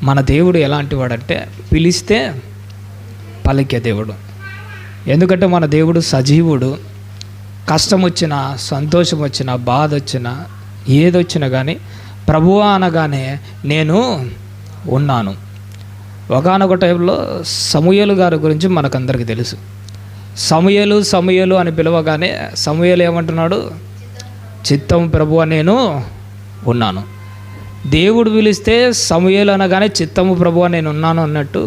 మన దేవుడు ఎలాంటి వాడంటే పిలిస్తే పలికే దేవుడు. ఎందుకంటే మన దేవుడు సజీవుడు. కష్టం వచ్చినా, సంతోషం వచ్చినా, బాధ వచ్చినా, ఏదొచ్చినా కానీ ప్రభువా అనగానే నేను ఉన్నాను. ఒకానొక టైంలో సమూయేలు గారి గురించి మనకందరికీ తెలుసు. సమూయేలు సమూయేలు అని పిలవగానే సమూయేలు ఏమంటున్నాడు? చిత్తం ప్రభువా నేను ఉన్నాను. దేవుడు పిలిస్తే సమూయేలు అనగానే చిత్తము ప్రభువా నేను ఉన్నాను అన్నట్టు,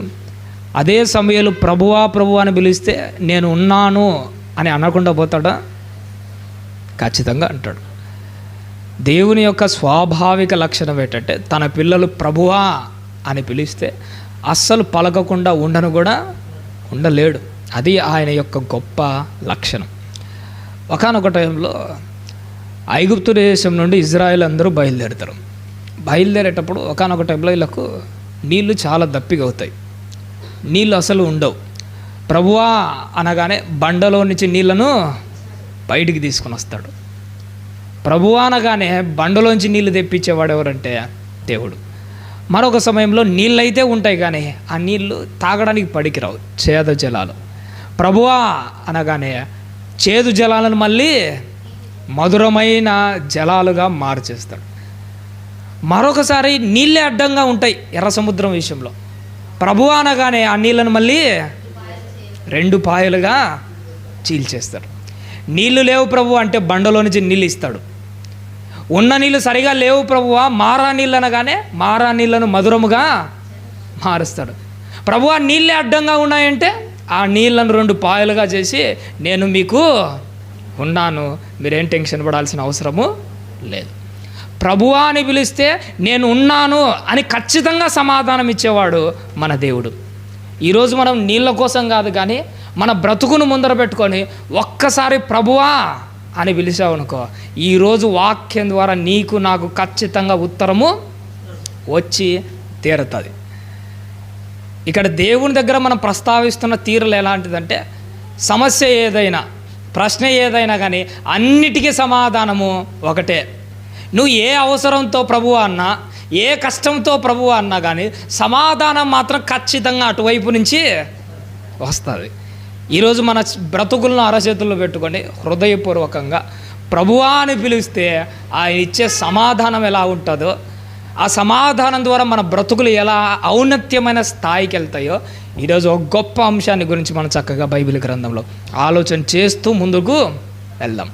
అదే సమూయేలు ప్రభువా ప్రభువా అని పిలిస్తే నేను ఉన్నాను అని అనకుండా పోతాడా? ఖచ్చితంగా అంటాడు. దేవుని యొక్క స్వాభావిక లక్షణం ఏంటంటే తన పిల్లలు ప్రభువా అని పిలిస్తే అస్సలు పలకకుండా ఉండలేడు. అది ఆయన యొక్క గొప్ప లక్షణం. ఒకానొక టైంలో ఐగుప్తు దేశం నుండి ఇజ్రాయేల్ అందరూ బయలుదేరుతారు. బయలుదేరేటప్పుడు ఒకానొక టైంలో వీళ్ళకు నీళ్లు చాలా దప్పిగా అవుతాయి. నీళ్ళు అసలు ఉండవు. ప్రభువా అనగానే బండలో నుంచి నీళ్లను బయటికి తీసుకొని వస్తాడు. ప్రభువా అనగానే బండలోంచి నీళ్లు తెప్పించేవాడు ఎవరంటే దేవుడు. మరొక సమయంలో నీళ్ళైతే ఉంటాయి కానీ ఆ నీళ్లు తాగడానికి పడికిరావు, చేదు జలాలు. ప్రభువా అనగానే చేదు జలాలను మళ్ళీ మధురమైన జలాలుగా మార్చేస్తాడు. మరొకసారి నీళ్ళే అడ్డంగా ఉంటాయి ఎర్ర సముద్రం విషయంలో. ప్రభువా అనగానే ఆ నీళ్ళను మళ్ళీ 2 పాయలుగా చీల్చేస్తాడు. నీళ్లు లేవు ప్రభు అంటే బండలో నుంచి నీళ్ళు ఇస్తాడు. ఉన్న నీళ్ళు సరిగా లేవు ప్రభువా, మారా నీళ్ళు అనగానే మారా నీళ్ళను మధురముగా మారుస్తాడు. ప్రభువా నీళ్ళే అడ్డంగా ఉన్నాయంటే ఆ నీళ్ళను 2 పాయలుగా చేసి నేను మీకు ఉన్నాను, మీరేం టెన్షన్ పడాల్సిన అవసరము లేదు. ప్రభువా అని పిలిస్తే నేను ఉన్నాను అని ఖచ్చితంగా సమాధానం ఇచ్చేవాడు మన దేవుడు. ఈరోజు మనం నీళ్ళ కోసం కాదు కానీ మన బ్రతుకును ముందర పెట్టుకొని ఒక్కసారి ప్రభువా అని పిలిచావనుకో, ఈరోజు వాక్యం ద్వారా నీకు నాకు ఖచ్చితంగా ఉత్తరము వచ్చి తీరుతుంది. ఇక్కడ దేవుని దగ్గర మనం ప్రస్తావిస్తున్న తీరులు ఎలాంటిదంటే సమస్య ఏదైనా, ప్రశ్న ఏదైనా కానీ అన్నిటికీ సమాధానము ఒకటే. నువ్వు ఏ అవసరంతో ప్రభువా అన్నా, ఏ కష్టంతో ప్రభువా అన్నా కానీ సమాధానం మాత్రం ఖచ్చితంగా అటువైపు నుంచి వస్తుంది. ఈరోజు మన బ్రతుకులను అరచేతుల్లో పెట్టుకొని హృదయపూర్వకంగా ప్రభువా అని పిలిస్తే ఆయన ఇచ్చే సమాధానం ఎలా ఉంటుందో, ఆ సమాధానం ద్వారా మన బ్రతుకులు ఎలా ఔన్నత్యమైన స్థాయికి వెళ్తాయో ఈరోజు ఒక గొప్ప అంశాన్ని గురించి మనం చక్కగా బైబిల్ గ్రంథంలో ఆలోచన చేస్తూ ముందుకు వెళ్దాం.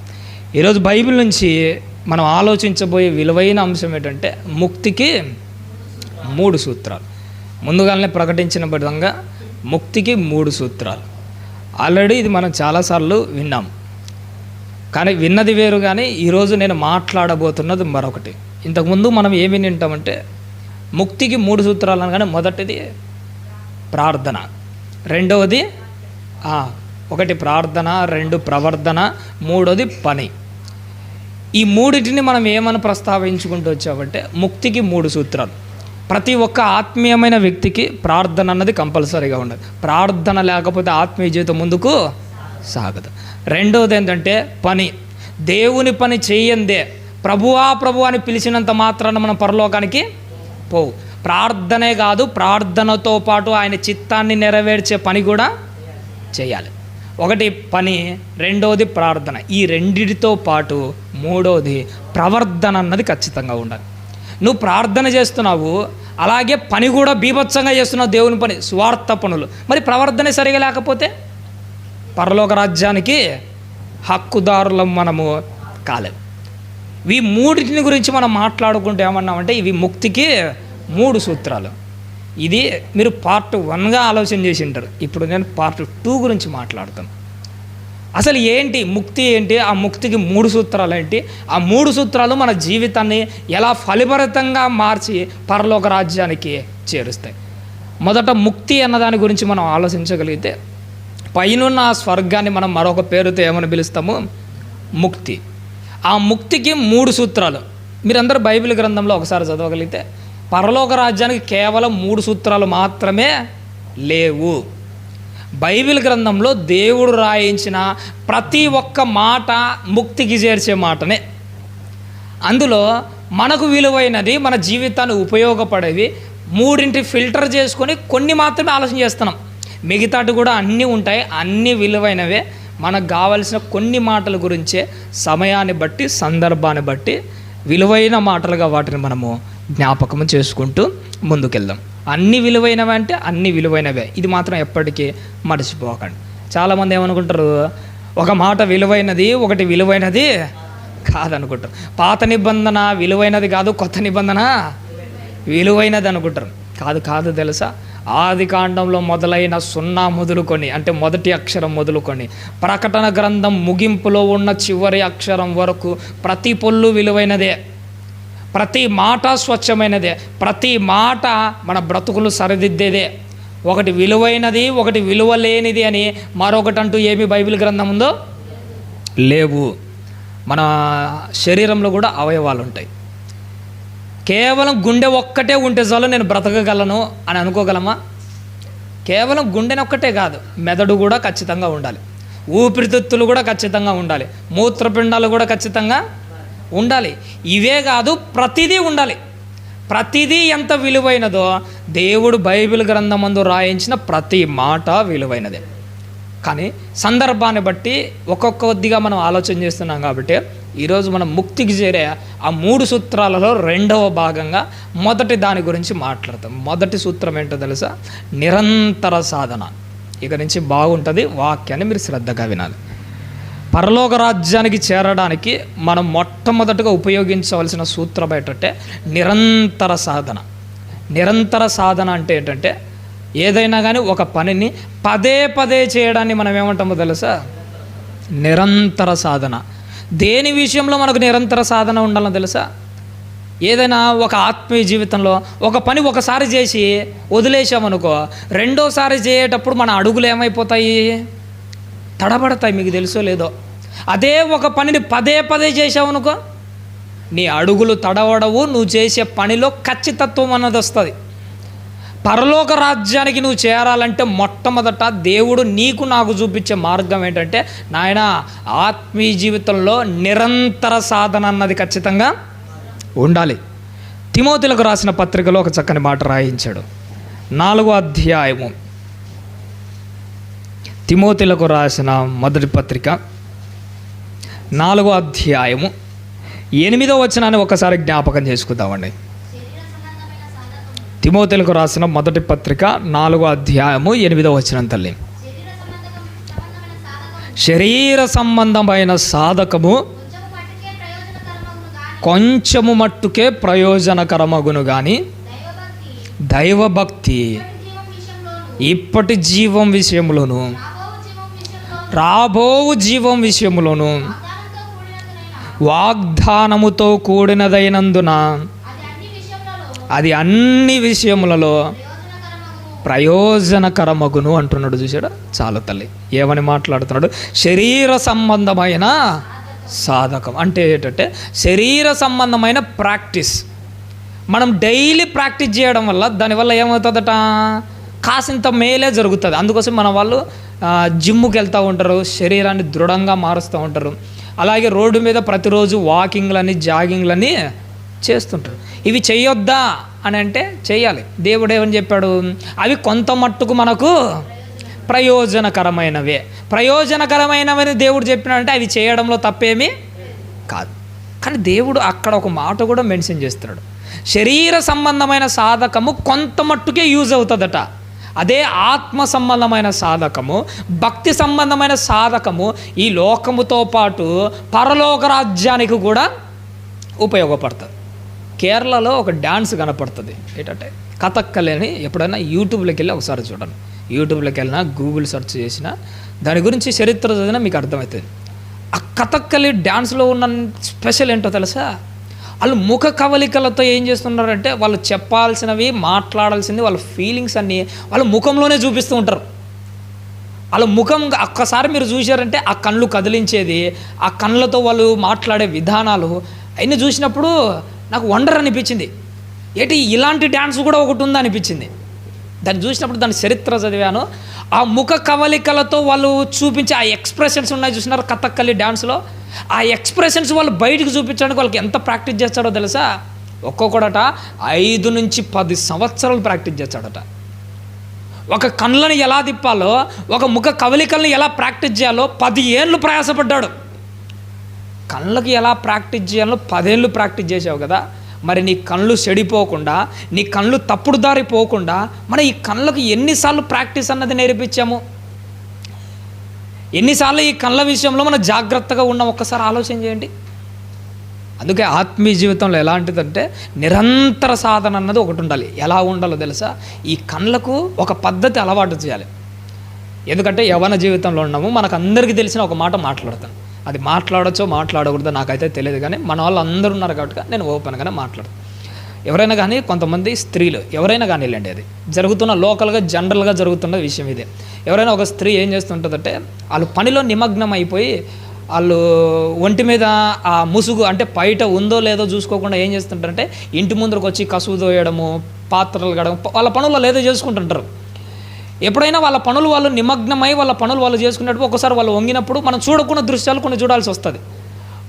ఈరోజు బైబిల్ నుంచి మనం ఆలోచించబోయే విలువైన అంశం ఏంటంటే ముక్తికి 3 సూత్రాలు. ముందుగానే ప్రకటించిన విధంగా ముక్తికి 3 సూత్రాలు. ఆల్రెడీ ఇది మనం చాలాసార్లు విన్నాం, కానీ విన్నది వేరు. కానీ ఈరోజు నేను మాట్లాడబోతున్నది మరొకటి. ఇంతకుముందు మనం ఏమి వింటామంటే ముక్తికి 3 సూత్రాలు అనగానే మొదటిది ప్రార్థన, రెండవది 1 ప్రార్థన, 2 ప్రవర్ధన, 3వది పని. ఈ 3టిని మనం ఏమని ప్రస్తావించుకుంటూ వచ్చామంటే ముక్తికి 3 సూత్రాలు. ప్రతి ఒక్క ఆత్మీయమైన వ్యక్తికి ప్రార్థన అన్నది కంపల్సరీగా ఉండదు. ప్రార్థన లేకపోతే ఆత్మీయ జీవితం ముందుకు సాగదు. రెండవది ఏంటంటే పని. దేవుని పని చేయందే ప్రభువా ప్రభువా అని పిలిచినంత మాత్రాన మనం పరలోకానికి పోవు. ప్రార్థనే కాదు, ప్రార్థనతో పాటు ఆయన చిత్తాన్ని నెరవేర్చే పని కూడా చేయాలి. 1 పని, రెండవది ప్రార్థన. ఈ రెండిటితో పాటు 3వది ప్రవర్ధన అన్నది ఖచ్చితంగా ఉండాలి. నువ్వు ప్రార్థన చేస్తున్నావు, అలాగే పని కూడా బీభత్సంగా చేస్తున్నావు, దేవుని పని, స్వార్థ పనులు. మరి ప్రవర్ధన సరిగా లేకపోతే పరలోక రాజ్యానికి హక్కుదారులం మనము కాలేము. ఈ 3టిని గురించి మనం మాట్లాడుకుంటే ఏమన్నామంటే ఇవి ముక్తికి 3 సూత్రాలు. ఇది మీరు పార్ట్ 1గా ఆలోచన చేసి ఉంటారు. ఇప్పుడు నేను పార్ట్ 2 గురించి మాట్లాడుతాను. అసలు ఏంటి ముక్తి, ఏంటి ఆ ముక్తికి 3 సూత్రాలు ఏంటి, ఆ 3 సూత్రాలు మన జీవితాన్ని ఎలా ఫలభరితంగా మార్చి పరలోక రాజ్యానికి చేరుస్తాయి. మొదట ముక్తి అన్నదాని గురించి మనం ఆలోచించగలిగితే పైనున్న ఆ స్వర్గాన్ని మనం మరొక పేరుతో ఏమని పిలుస్తాము? ముక్తి. ఆ ముక్తికి 3 సూత్రాలు మీరందరూ బైబిల్ గ్రంథంలో ఒకసారి చదవగలిగితే పరలోక రాజ్యానికి కేవలం 3 సూత్రాలు మాత్రమే లేవు. బైబిల్ గ్రంథంలో దేవుడు రాయించిన ప్రతి ఒక్క మాట ముక్తికి చేర్చే మాటనే. అందులో మనకు విలువైనది, మన జీవితాన్ని ఉపయోగపడేవి మూడింటి ఫిల్టర్ చేసుకొని కొన్ని మాత్రమే ఆలోచన చేస్తున్నాం. మిగతాటి కూడా అన్నీ ఉంటాయి, అన్నీ విలువైనవే. మనకు కావలసిన కొన్ని మాటల గురించే సమయాన్ని బట్టి సందర్భాన్ని బట్టి విలువైన మాటలుగా వాటిని మనము జ్ఞాపకం చేసుకుంటూ ముందుకెళ్దాం. అన్ని విలువైనవి అంటే అన్ని విలువైనవే, ఇది మాత్రం ఎప్పటికీ మర్చిపోకండి. చాలామంది ఏమనుకుంటారు, ఒక మాట విలువైనది ఒకటి విలువైనది కాదనుకుంటారు. పాత నిబంధన విలువైనది కాదు, కొత్త నిబంధన విలువైనది అనుకుంటారు. కాదు తెలుసా, ఆది కాండంలో మొదలైన 0 మొదలుకొని, అంటే మొదటి అక్షరం మొదలుకొని ప్రకటన గ్రంథం ముగింపులో ఉన్న చివరి అక్షరం వరకు ప్రతి పొల్లు విలువైనదే, ప్రతి మాట స్వచ్ఛమైనదే, ప్రతి మాట మన బ్రతుకులు సరిదిద్దేదే. ఒకటి విలువైనది ఒకటి విలువ లేనిది అని మరొకటి అంటూ ఏమి బైబిల్ గ్రంథం ఉందో లేవు. మన శరీరంలో కూడా అవయవాలు ఉంటాయి. కేవలం గుండె ఒక్కటే ఉంటే చాలు నేను బ్రతకగలను అని అనుకోగలమా? కేవలం గుండెనొక్కటే కాదు, మెదడు కూడా ఖచ్చితంగా ఉండాలి, ఊపిరితిత్తులు కూడా ఖచ్చితంగా ఉండాలి, మూత్రపిండాలు కూడా ఖచ్చితంగా ఉండాలి. ఇవే కాదు, ప్రతిదీ ఉండాలి. ప్రతిదీ ఎంత విలువైనదో దేవుడు బైబిల్ గ్రంథమందు రాయించిన ప్రతి మాట విలువైనదే. కానీ సందర్భాన్ని బట్టి ఒక్కొక్కదిగా మనం ఆలోచన చేస్తున్నాం కాబట్టి ఈరోజు మనం ముక్తికి చేరే ఆ 3 సూత్రాలలో 2వ భాగంగా మొదటి దాని గురించి మాట్లాడతాం. మొదటి సూత్రం ఏంటో తెలుసా? నిరంతర సాధన. ఇక నుంచి బాగుంటుంది, వాక్యాన్ని మీరు శ్రద్ధగా వినాలి. పరలోక రాజ్యానికి చేరడానికి మనం మొట్టమొదటిగా ఉపయోగించవలసిన సూత్రం ఏంటంటే నిరంతర సాధన. నిరంతర సాధన అంటే ఏంటంటే ఏదైనా కానీ ఒక పనిని పదే చేయడాన్ని మనం ఏమంటామో తెలుసా? నిరంతర సాధన. దేని విషయంలో మనకు నిరంతర సాధన ఉండాలో తెలుసా? ఏదైనా ఒక ఆత్మీయ జీవితంలో ఒక పని ఒకసారి చేసి వదిలేసామనుకో, రెండోసారి చేయటప్పుడు మన అడుగులు ఏమైపోతాయి? తడబడతాయి. మీకు తెలుసో లేదో, అదే ఒక పనిని పదే చేసావనుకో నీ అడుగులు తడవడవు, నువ్వు చేసే పనిలో ఖచ్చితత్వం అన్నది వస్తుంది. పరలోక రాజ్యానికి నువ్వు చేరాలంటే మొట్టమొదట దేవుడు నీకు నాకు చూపించే మార్గం ఏంటంటే, నాయన ఆత్మీయ జీవితంలో నిరంతర సాధన అన్నది ఖచ్చితంగా ఉండాలి. తిమోతిలకు రాసిన పత్రికలో ఒక చక్కని మాట రాయించాడు. 4వ అధ్యాయము, తిమోతిలకు రాసిన మొదటి పత్రిక 4వ అధ్యాయము 8వ వచనాన్ని ఒకసారి జ్ఞాపకం చేసుకుందామండి. తిమోతిలకు రాసిన మొదటి పత్రిక 4వ అధ్యాయము 8వ వచనం. తల్లి, శరీర సంబంధమైన సాధకము కొంచెము మట్టుకే ప్రయోజనకరమగును కానీ దైవభక్తి ఇప్పటి జీవం విషయంలోను రాబోవు జీవం విషయంలోను వాగ్దానముతో కూడినదైనందున అది అన్ని విషయములలో ప్రయోజనకరమగును అంటున్నాడు. చూసాడా? చాలు తల్లి, ఏమని మాట్లాడుతున్నాడు? శరీర సంబంధమైన సాధకం అంటే ఏంటంటే శరీర సంబంధమైన ప్రాక్టీస్. మనం డైలీ ప్రాక్టీస్ చేయడం వల్ల దానివల్ల ఏమవుతుందట? కాసింత మేలే జరుగుతుంది. అందుకోసం మన వాళ్ళు జిమ్కి వెళ్తూ ఉంటారు, శరీరాన్ని దృఢంగా మారుస్తూ ఉంటారు. అలాగే రోడ్డు మీద ప్రతిరోజు వాకింగ్లని జాగింగ్లని చేస్తుంటారు. ఇవి చేయొద్దా అని అంటే చేయాలి. దేవుడు ఏమని చెప్పాడు? అవి కొంత మట్టుకు మనకు ప్రయోజనకరమైనవే. ప్రయోజనకరమైనవని దేవుడు చెప్పినాడంటే అవి చేయడంలో తప్పేమీ కాదు. కానీ దేవుడు అక్కడ ఒక మాట కూడా మెన్షన్ చేస్తున్నాడు. శరీర సంబంధమైన సాధకము కొంత మట్టుకే యూజ్ అవుతుందట. అదే ఆత్మ సంబంధమైన సాధకము, భక్తి సంబంధమైన సాధకము ఈ లోకముతో పాటు పరలోక రాజ్యానికి కూడా ఉపయోగపడుతుంది. కేరళలో ఒక డ్యాన్స్ కనపడుతుంది. ఏంటంటే కథక్కలి అని. ఎప్పుడైనా యూట్యూబ్లోకి వెళ్ళి ఒకసారి చూడండి. యూట్యూబ్లోకి వెళ్ళినా గూగుల్ సెర్చ్ చేసినా దాని గురించి చరిత్ర చదివినా మీకు అర్థమవుతుంది. ఆ కథక్కలి డ్యాన్స్లో ఉన్న స్పెషల్ ఏంటో తెలుసా? వాళ్ళు ముఖ కవలికలతో ఏం చేస్తున్నారంటే వాళ్ళు చెప్పాల్సినవి మాట్లాడాల్సింది వాళ్ళ ఫీలింగ్స్ అన్నీ వాళ్ళ ముఖంలోనే చూపిస్తూ ఉంటారు. వాళ్ళ ముఖం ఒక్కసారి మీరు చూశారంటే ఆ కళ్ళు కదిలించేది, ఆ కళ్ళతో వాళ్ళు మాట్లాడే విధానాలు అవన్నీ చూసినప్పుడు నాకు వండర్ అనిపించింది. ఏంటి ఇలాంటి డ్యాన్స్ కూడా ఒకటి ఉందా అనిపించింది. దాన్ని చూసినప్పుడు దాని చరిత్ర చదివాను. ఆ ముఖ కవలికలతో వాళ్ళు చూపించే ఆ ఎక్స్ప్రెషన్స్ ఉన్నాయి చూసినారు కథక్కలి డ్యాన్స్లో. ఆ ఎక్స్ప్రెషన్స్ వాళ్ళు బయటకు చూపించడానికి వాళ్ళకి ఎంత ప్రాక్టీస్ చేస్తాడో తెలుసా? ఒక్కొక్కడట 5 నుంచి 10 సంవత్సరాలు ప్రాక్టీస్ చేస్తాడట. ఒక కళ్ళని ఎలా తిప్పాలో, ఒక ముఖ కవలికల్ని ఎలా ప్రాక్టీస్ చేయాలో 10 ఏళ్ళు ప్రయాసపడ్డాడు. కళ్ళకి ఎలా ప్రాక్టీస్ చేయాలో 10 ఏళ్ళు ప్రాక్టీస్ చేసావు కదా, మరి నీ కళ్ళు చెడిపోకుండా, నీ కళ్ళు తప్పుడు దారి పోకుండా మన ఈ కళ్ళకి ఎన్నిసార్లు ప్రాక్టీస్ అన్నది నేర్పించాము? ఎన్నిసార్లు ఈ కళ్ళ విషయంలో మనం జాగ్రత్తగా ఉన్నాం? ఒక్కసారి ఆలోచన చేయండి. అందుకే ఆత్మీయ జీవితంలో ఎలాంటిదంటే నిరంతర సాధన అన్నది ఒకటి ఉండాలి. ఎలా ఉండాలో తెలుసా? ఈ కళ్ళకు ఒక పద్ధతి అలవాటు చేయాలి. ఎందుకంటే యవ్వన జీవితంలో ఉన్నాము, మనకు అందరికీ తెలిసిన ఒక మాట మాట్లాడతాను. అది మాట్లాడచ్చో మాట్లాడకూడదో నాకైతే తెలియదు, కానీ మన వాళ్ళు అందరూ ఉన్నారు కాబట్టి నేను ఓపెన్గానే మాట్లాడతాను. ఎవరైనా కానీ, కొంతమంది స్త్రీలు ఎవరైనా కానీ వెళ్ళండి, అది జరుగుతున్న లోకల్గా జనరల్గా జరుగుతున్న విషయం ఇదే. ఎవరైనా ఒక స్త్రీ ఏం చేస్తుంటుందంటే వాళ్ళు పనిలో నిమగ్నం అయిపోయి వాళ్ళు ఒంటి మీద ఆ ముసుగు అంటే బయట ఉందో లేదో చూసుకోకుండా ఏం చేస్తుంటారంటే ఇంటి ముందరకు వచ్చి కసువు తోయడము, పాత్రలు కడగడం, వాళ్ళ పనుల్లో లేదో చేసుకుంటుంటారు. ఎప్పుడైనా వాళ్ళ పనులు వాళ్ళు నిమగ్నమై వాళ్ళ పనులు వాళ్ళు చేసుకునేటప్పుడు ఒకసారి వాళ్ళు వంగినప్పుడు మనం చూడకున్న దృశ్యాలు కొన్ని చూడాల్సి వస్తుంది.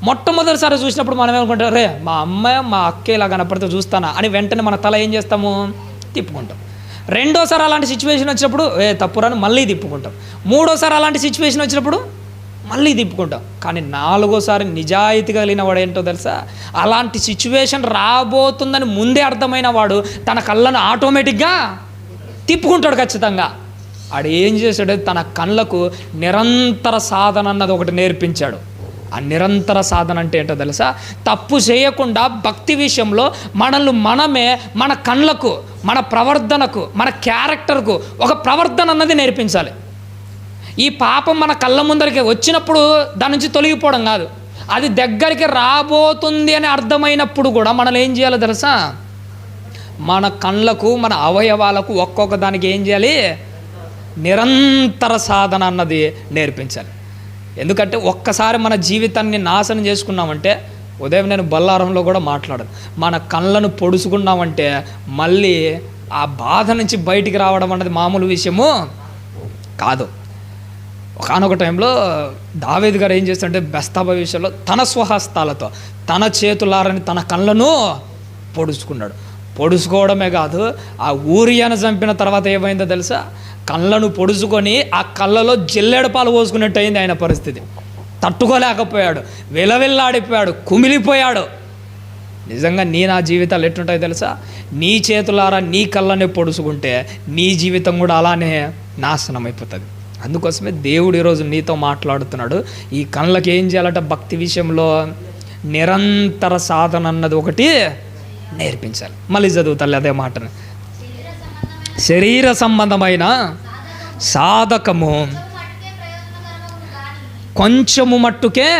మొట్టమొదటిసారి చూసినప్పుడు మనం ఏమనుకుంటాం, రే మా అమ్మాయి మా అక్కే ఇలా కనపడితే చూస్తానా అని వెంటనే మన తల ఏం చేస్తాము, తిప్పుకుంటాం. రెండోసారి అలాంటి సిచ్యువేషన్ వచ్చినప్పుడు తప్పురాని మళ్ళీ తిప్పుకుంటాం. మూడోసారి అలాంటి సిచ్యువేషన్ వచ్చినప్పుడు మళ్ళీ తిప్పుకుంటాం. కానీ 4వసారి నిజాయితీ కలిగిన వాడు ఏంటో తెలుసా? అలాంటి సిచ్యువేషన్ రాబోతుందని ముందే అర్థమైన వాడు తన కళ్ళను ఆటోమేటిక్గా తిప్పుకుంటాడు ఖచ్చితంగా. ఆడు ఏం చేశాడు, తన కళ్ళకు నిరంతర సాధన అన్నది ఒకటి నేర్పించాడు. ఆ నిరంతర సాధన అంటే ఏంటో తెలుసా? తప్పు చేయకుండా భక్తి విషయంలో మనల్ని మనమే మన కళ్ళకు, మన ప్రవర్తనకు, మన క్యారెక్టర్కు ఒక ప్రవర్తన అన్నది నేర్పించాలి. ఈ పాపం మన కళ్ళ ముందరికి వచ్చినప్పుడు దాని నుంచి తొలగిపోవడం కాదు, అది దగ్గరికి రాబోతుంది అని అర్థమైనప్పుడు కూడా మనం ఏం చేయాలో తెలుసా? మన కళ్ళకు, మన అవయవాలకు ఒక్కొక్క దానికి ఏం చేయాలి? నిరంతర సాధన అన్నది నేర్పించాలి. ఎందుకంటే ఒక్కసారి మన జీవితాన్ని నాశనం చేసుకున్నామంటే, ఉదయం నేను బల్లారంలో కూడా మాట్లాడాను, మన కళ్ళను పొడుచుకున్నామంటే మళ్ళీ ఆ బాధ నుంచి బయటికి రావడం అన్నది మామూలు విషయము కాదు. ఒకనొక టైంలో దావీదు గారు ఏం చేస్తాడంటే బెస్తబా విషయంలో తన స్వహస్తాలతో తన చేతులారని తన కళ్ళను పొడుచుకున్నాడు. పొడుచుకోవడమే కాదు, ఆ ఊరియాను చంపిన తర్వాత ఏమైందో తెలుసా? కళ్ళను పొడుచుకొని ఆ కళ్ళలో జిల్లేడు పాలు పోసుకున్నట్టు అయింది ఆయన పరిస్థితి. తట్టుకోలేకపోయాడు, విలవిల్లాడిపోయాడు, కుమిలిపోయాడు. నిజంగా నా జీవితాలు ఎట్టుంటాయో తెలుసా? నీ చేతులారా నీ కళ్ళనే పొడుచుకుంటే నీ జీవితం కూడా అలానే నాశనం అయిపోతుంది. అందుకోసమే దేవుడు ఈరోజు నీతో మాట్లాడుతున్నాడు. ఈ కళ్ళకి ఏం చేయాలట? భక్తి విషయంలో నిరంతర సాధన అన్నది ఒకటి నేర్పించాలి. మళ్ళీ చదువుతాలి అదే మాటని. శరీర సంబంధమైన సాధకము కొంచెము మట్టుకే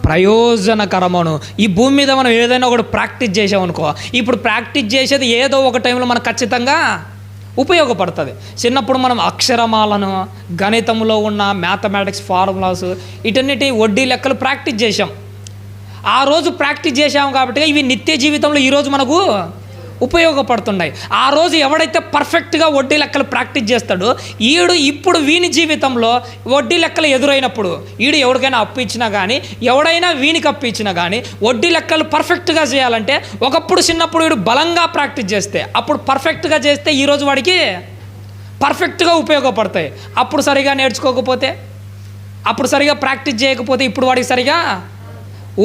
ప్రయోజనకరమును. ఈ భూమి మీద మనం ఏదైనా ఒకటి ప్రాక్టీస్ చేసామనుకో, ఇప్పుడు ప్రాక్టీస్ చేసేది ఏదో ఒక టైంలో మనకు ఖచ్చితంగా ఉపయోగపడుతుంది. చిన్నప్పుడు మనం అక్షరమాలను, గణితంలో ఉన్న మ్యాథమెటిక్స్ ఫార్ములాస్, వీటన్నిటి వడ్డీ లెక్కలు ప్రాక్టీస్ చేసాం. ఆ రోజు ప్రాక్టీస్ చేసాము కాబట్టి ఇవి నిత్య జీవితంలో ఈరోజు మనకు ఉపయోగపడుతున్నాయి. ఆ రోజు ఎవడైతే పర్ఫెక్ట్గా వడ్డీ లెక్కలు ప్రాక్టీస్ చేస్తాడో ఇప్పుడు వీని జీవితంలో వడ్డీ లెక్కలు ఎదురైనప్పుడు ఎవరికైనా అప్పు ఇచ్చినా కానీ, ఎవడైనా వీనికి అప్పు ఇచ్చినా కానీ వడ్డీ లెక్కలు పర్ఫెక్ట్గా చేయాలంటే ఒకప్పుడు చిన్నప్పుడు బలంగా ప్రాక్టీస్ చేస్తే, అప్పుడు పర్ఫెక్ట్గా చేస్తే ఈరోజు వాడికి పర్ఫెక్ట్గా ఉపయోగపడతాయి. అప్పుడు సరిగా నేర్చుకోకపోతే, అప్పుడు సరిగా ప్రాక్టీస్ చేయకపోతే ఇప్పుడు వాడికి సరిగా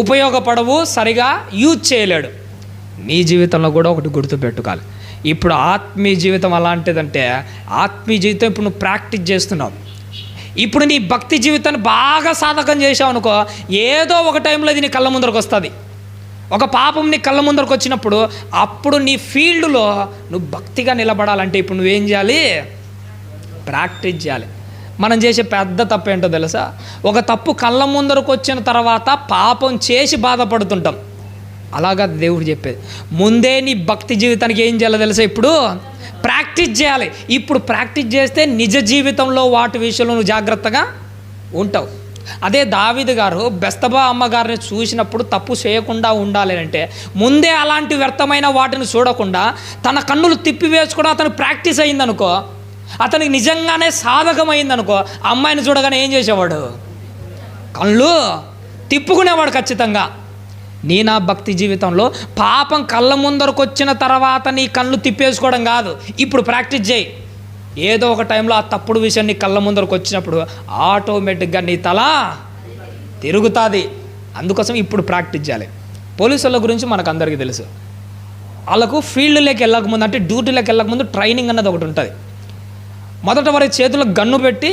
ఉపయోగపడవు, సరిగా యూజ్ చేయలేడు. నీ జీవితంలో కూడా ఒకటి గుర్తుపెట్టుకోవాలి. ఇప్పుడు ఆత్మీయ జీవితం అలాంటిదంటే, ఆత్మీయ జీవితం ఇప్పుడు నువ్వు ప్రాక్టీస్ చేస్తున్నావు. ఇప్పుడు నీ భక్తి జీవితాన్ని బాగా సాధకం చేసావు అనుకో, ఏదో ఒక టైంలో ఇది నీ కళ్ళ ముందరకు వస్తుంది. ఒక పాపం నీ కళ్ళ ముందరకు వచ్చినప్పుడు అప్పుడు నీ ఫీల్డ్లో నువ్వు భక్తిగా నిలబడాలంటే ఇప్పుడు నువ్వేం చేయాలి? ప్రాక్టీస్ చేయాలి. మనం చేసే పెద్ద తప్పు ఏంటో తెలుసా? ఒక తప్పు కళ్ళ ముందరకు వచ్చిన తర్వాత పాపం చేసి బాధపడుతుంటాం. అలాగా దేవుడు చెప్పేది, ముందే నీ భక్తి జీవితానికి ఏం చేయాలో తెలుసా? ఇప్పుడు ప్రాక్టీస్ చేయాలి. ఇప్పుడు ప్రాక్టీస్ చేస్తే నిజ జీవితంలో వాటి విషయంలో నువ్వు జాగ్రత్తగా ఉంటావు. అదే దావీదు గారు బెస్తబా అమ్మగారిని చూసినప్పుడు తప్పు చేయకుండా ఉండాలి అంటే ముందే అలాంటి వ్యర్థమైన వాటిని చూడకుండా తన కన్నులు తిప్పివేసుకోవడం అతను ప్రాక్టీస్ అయిందనుకో, అతనికి నిజంగానే సాధకమైందనుకో, అమ్మాయిని చూడగానే ఏం చేసేవాడు? కళ్ళు తిప్పుకునేవాడు ఖచ్చితంగా. నా భక్తి జీవితంలో పాపం కళ్ళ ముందరకు వచ్చిన తర్వాత నీ కళ్ళు తిప్పేసుకోవడం కాదు, ఇప్పుడు ప్రాక్టీస్ చేయి. ఏదో ఒక టైంలో ఆ తప్పుడు విషయం నీ కళ్ళ ముందరకు వచ్చినప్పుడు ఆటోమేటిక్గా నీ తల తిరుగుతుంది. అందుకోసం ఇప్పుడు ప్రాక్టీస్ చేయాలి. పోలీసుల గురించి మనకు అందరికీ తెలుసు. వాళ్ళకు ఫీల్డ్లోకి వెళ్ళకముందు, అంటే డ్యూటీలోకి వెళ్ళకముందు ట్రైనింగ్ అన్నది ఒకటి ఉంటుంది. మొదట వారి చేతిలో గన్ను పెట్టి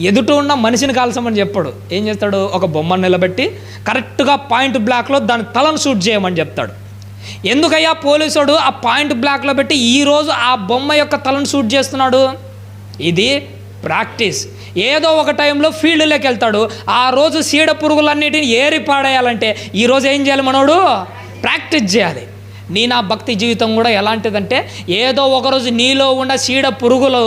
ఎదుట ఉన్న మనిషిని కాల్చమని చెప్పాడు. ఏం చేస్తాడు? ఒక బొమ్మను నిలబెట్టి కరెక్ట్గా పాయింట్ బ్లాక్లో దాని తలను షూట్ చేయమని చెప్తాడు. ఎందుకయ్యా పోలీసుడు ఆ పాయింట్ బ్లాక్లో పెట్టి ఈరోజు ఆ బొమ్మ యొక్క తలను షూట్ చేస్తున్నాడు? ఇది ప్రాక్టీస్. ఏదో ఒక టైంలో ఫీల్డ్లోకి వెళ్తాడు, ఆ రోజు సీడ పురుగులన్నిటిని ఏరి పాడేయాలంటే ఈరోజు ఏం చేయాలి? మనోడు ప్రాక్టీస్ చేయాలి. నా భక్తి జీవితం కూడా ఎలాంటిదంటే, ఏదో ఒకరోజు నీలో ఉన్న సీడ పురుగులు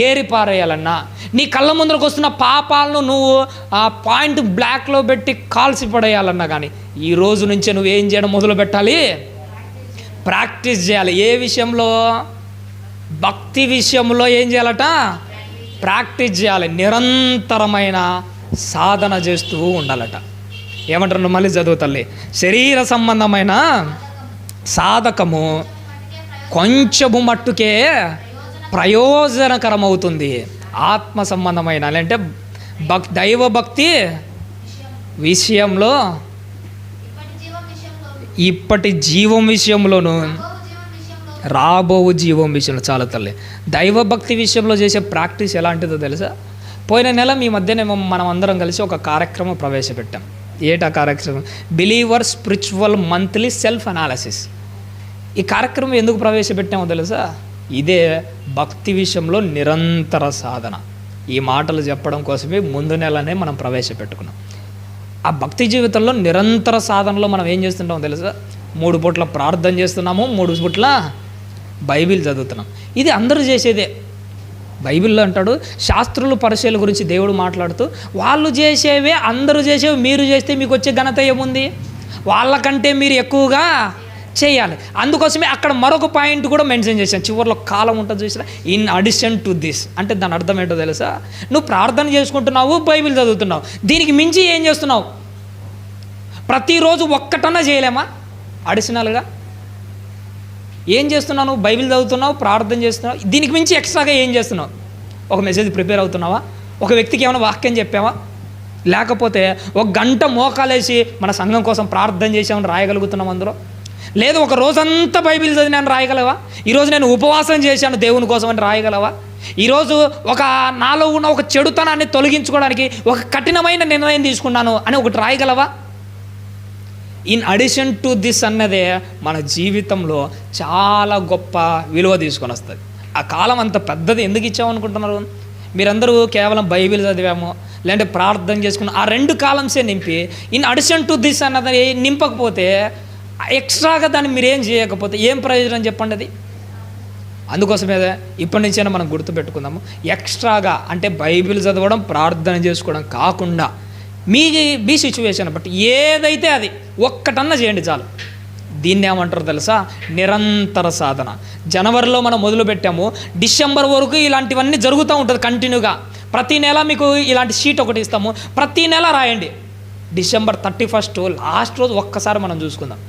ఏరి పారేయాలన్నా, నీ కళ్ళ ముందరకు వస్తున్న పాపాలను నువ్వు ఆ పాయింట్ బ్లాక్లో పెట్టి కాల్చి పడేయాలన్నా కానీ ఈ రోజు నుంచే నువ్వేం చేయడం మొదలు పెట్టాలి? ప్రాక్టీస్ చేయాలి. ఏ విషయంలో? భక్తి విషయంలో ఏం చేయాలట? ప్రాక్టీస్ చేయాలి. నిరంతరమైన సాధన చేస్తూ ఉండాలట. ఏమంటారు? మళ్ళీ చదువు తల్లి. శరీర సంబంధమైన సాధకము కొంచెము మట్టుకే ప్రయోజనకరమవుతుంది. ఆత్మ సంబంధమైన అంటే దైవభక్తి విషయంలో, ఇప్పటి జీవం విషయంలోను, రాబో జీవం విషయంలో. చాలా తల్లి, దైవభక్తి విషయంలో చేసే ప్రాక్టీస్ ఎలాంటిదో తెలుసా? పోయిన నెల మీ మధ్యనే మనం అందరం కలిసి ఒక కార్యక్రమం ప్రవేశపెట్టాం. ఏటా కార్యక్రమం? Believer spiritual monthly self analysis. ఈ కార్యక్రమం ఎందుకు ప్రవేశపెట్టామో తెలుసా? ఇదే భక్తి విషయంలో నిరంతర సాధన. ఈ మాటలు చెప్పడం కోసమే ముందు నెలనే మనం ప్రవేశపెట్టుకున్నాం. ఆ భక్తి జీవితంలో నిరంతర సాధనలో మనం ఏం చేస్తుంటామో తెలుసా? 3 పూట్ల ప్రార్థన చేస్తున్నాము, 3 పూట్ల బైబిల్ చదువుతున్నాం. ఇది అందరూ చేసేదే. బైబిల్లో అంటాడు, శాస్త్రులు పరిచయాల గురించి దేవుడు మాట్లాడుతూ, వాళ్ళు చేసేవే అందరూ చేసేవి మీరు చేస్తే మీకు వచ్చే ఘనత ఏముంది? వాళ్ళకంటే మీరు ఎక్కువగా చేయాలి. అందుకోసమే అక్కడ మరొక పాయింట్ కూడా మెన్షన్ చేశాను. చివరిలో కాలం ఉంటుంది చూసినా, ఇన్ అడిషన్ టు దిస్ అంటే దాని అర్థం ఏంటో తెలుసా? నువ్వు ప్రార్థన చేసుకుంటున్నావు, బైబిల్ చదువుతున్నావు, దీనికి మించి ఏం చేస్తున్నావు? ప్రతిరోజు ఒక్కటన్నా చేయలేమా అడిషనల్గా? ఏం చేస్తున్నావు? నువ్వు బైబిల్ చదువుతున్నావు, ప్రార్థన చేస్తున్నావు, దీనికి మించి ఎక్స్ట్రాగా ఏం చేస్తున్నావు? ఒక మెసేజ్ ప్రిపేర్ అవుతున్నావా? ఒక వ్యక్తికి ఏమైనా వాక్యం చెప్పావా? లేకపోతే 1 గంట మోకాలేసి మన సంఘం కోసం ప్రార్థన చేసామని రాయగలుగుతున్నాం అందులో? లేదు ఒక రోజంతా బైబిల్ చదివాను రాయగలవా? ఈరోజు నేను ఉపవాసం చేశాను దేవుని కోసం అని రాయగలవా? ఈరోజు నాలో ఉన్న ఒక చెడుతనాన్ని తొలగించుకోవడానికి ఒక కఠినమైన నిర్ణయం తీసుకున్నాను అని ఒకటి రాయగలవా? ఇన్ అడిషన్ టు దిస్ అన్నదే మన జీవితంలో చాలా గొప్ప విలువ తీసుకొని వస్తుంది. ఆ కాలం అంత పెద్దది ఎందుకు ఇచ్చామనుకుంటున్నారు? మీరందరూ కేవలం బైబిల్ చదివాము, లేదంటే ప్రార్థన చేసుకున్నాం, ఆ 2 కాలమ్సే నింపి ఇన్ అడిషన్ టు దిస్ అన్నది నింపకపోతే, ఎక్స్ట్రాగా దాన్ని మీరేం చేయకపోతే ఏం ప్రయోజనం చెప్పండి అది? అందుకోసమే ఇప్పటి నుంచైనా మనం గుర్తుపెట్టుకుందాము. ఎక్స్ట్రాగా అంటే బైబిల్ చదవడం, ప్రార్థన చేసుకోవడం కాకుండా మీ సిచ్యువేషన్ బట్టి ఏదైతే అది ఒక్కటన్నా చేయండి చాలు. దీన్ని ఏమంటారు తెలుసా? నిరంతర సాధన. జనవరిలో మనం మొదలు పెట్టాము, డిసెంబర్ వరకు ఇలాంటివన్నీ జరుగుతూ ఉంటుంది కంటిన్యూగా. ప్రతి నెల మీకు ఇలాంటి షీట్ ఒకటి ఇస్తాము, ప్రతి నెల రాయండి. డిసెంబర్ 31 లాస్ట్ రోజు ఒక్కసారి మనం చూసుకుందాం.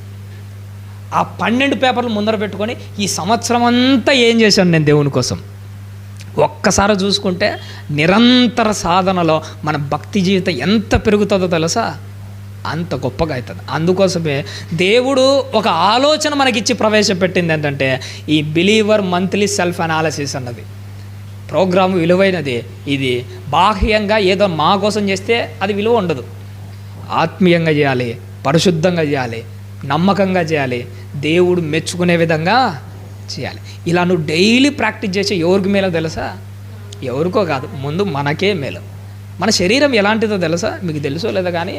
ఆ 12 పేపర్లు ముందర పెట్టుకొని ఈ సంవత్సరం అంతా ఏం చేశాను నేను దేవుని కోసం ఒక్కసారి చూసుకుంటే, నిరంతర సాధనలో మన భక్తి జీవితం ఎంత పెరుగుతుందో తెలుసా? అంత గొప్పగా అవుతుంది. అందుకోసమే దేవుడు ఒక ఆలోచన మనకిచ్చి ప్రవేశపెట్టింది ఏంటంటే, ఈ బిలీవర్ మంత్లీ సెల్ఫ్ అనాలిసిస్ అన్నది ప్రోగ్రాము విలువైనది. ఇది బాహ్యంగా ఏదో మా కోసం చేస్తే అది విలువ ఉండదు. ఆత్మీయంగా చేయాలి, పరిశుద్ధంగా చేయాలి, నమ్మకంగా చేయాలి, దేవుడు మెచ్చుకునే విధంగా చేయాలి. ఇలా నువ్వు డైలీ ప్రాక్టీస్ చేసే ఎవరికి మేలో తెలుసా? ఎవరికో కాదు, ముందు మనకే మేలు. మన శరీరం ఎలాంటిదో తెలుసా? మీకు తెలుసో లేదా కానీ,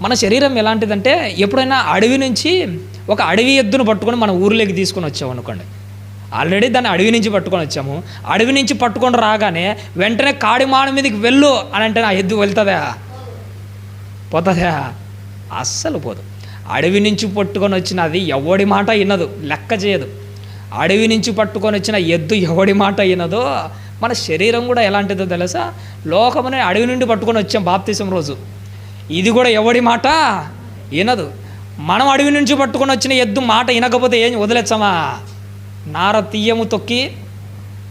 మన శరీరం ఎలాంటిదంటే, ఎప్పుడైనా అడవి నుంచి ఒక అడవి ఎద్దును పట్టుకొని మన ఊరిలోకి తీసుకొని వచ్చాము అనుకోండి. ఆల్రెడీ దాన్ని అడవి నుంచి పట్టుకొని వచ్చాము, అడవి నుంచి పట్టుకొని రాగానే వెంటనే కాడిమాడ మీదకి వెళ్ళు అని అంటే ఆ ఎద్దు వెళ్తుందా? పోతుందా? అస్సలు పోదు. అడవి నుంచి పట్టుకొని వచ్చినది ఎవడి మాట వినదు, లెక్క చేయదు. అడవి నుంచి పట్టుకొని వచ్చిన ఎద్దు ఎవడి మాట వినదో, మన శరీరం కూడా ఎలాంటిదో తెలుసా? లోకమనే అడవి నుండి పట్టుకొని వచ్చాం బాప్తిసం రోజు, ఇది కూడా ఎవడి మాట వినదు. మనం అడవి నుంచి పట్టుకొని వచ్చిన ఎద్దు మాట వినకపోతే ఏం వదిలేచ్చామా? నార తీయము తొక్కి,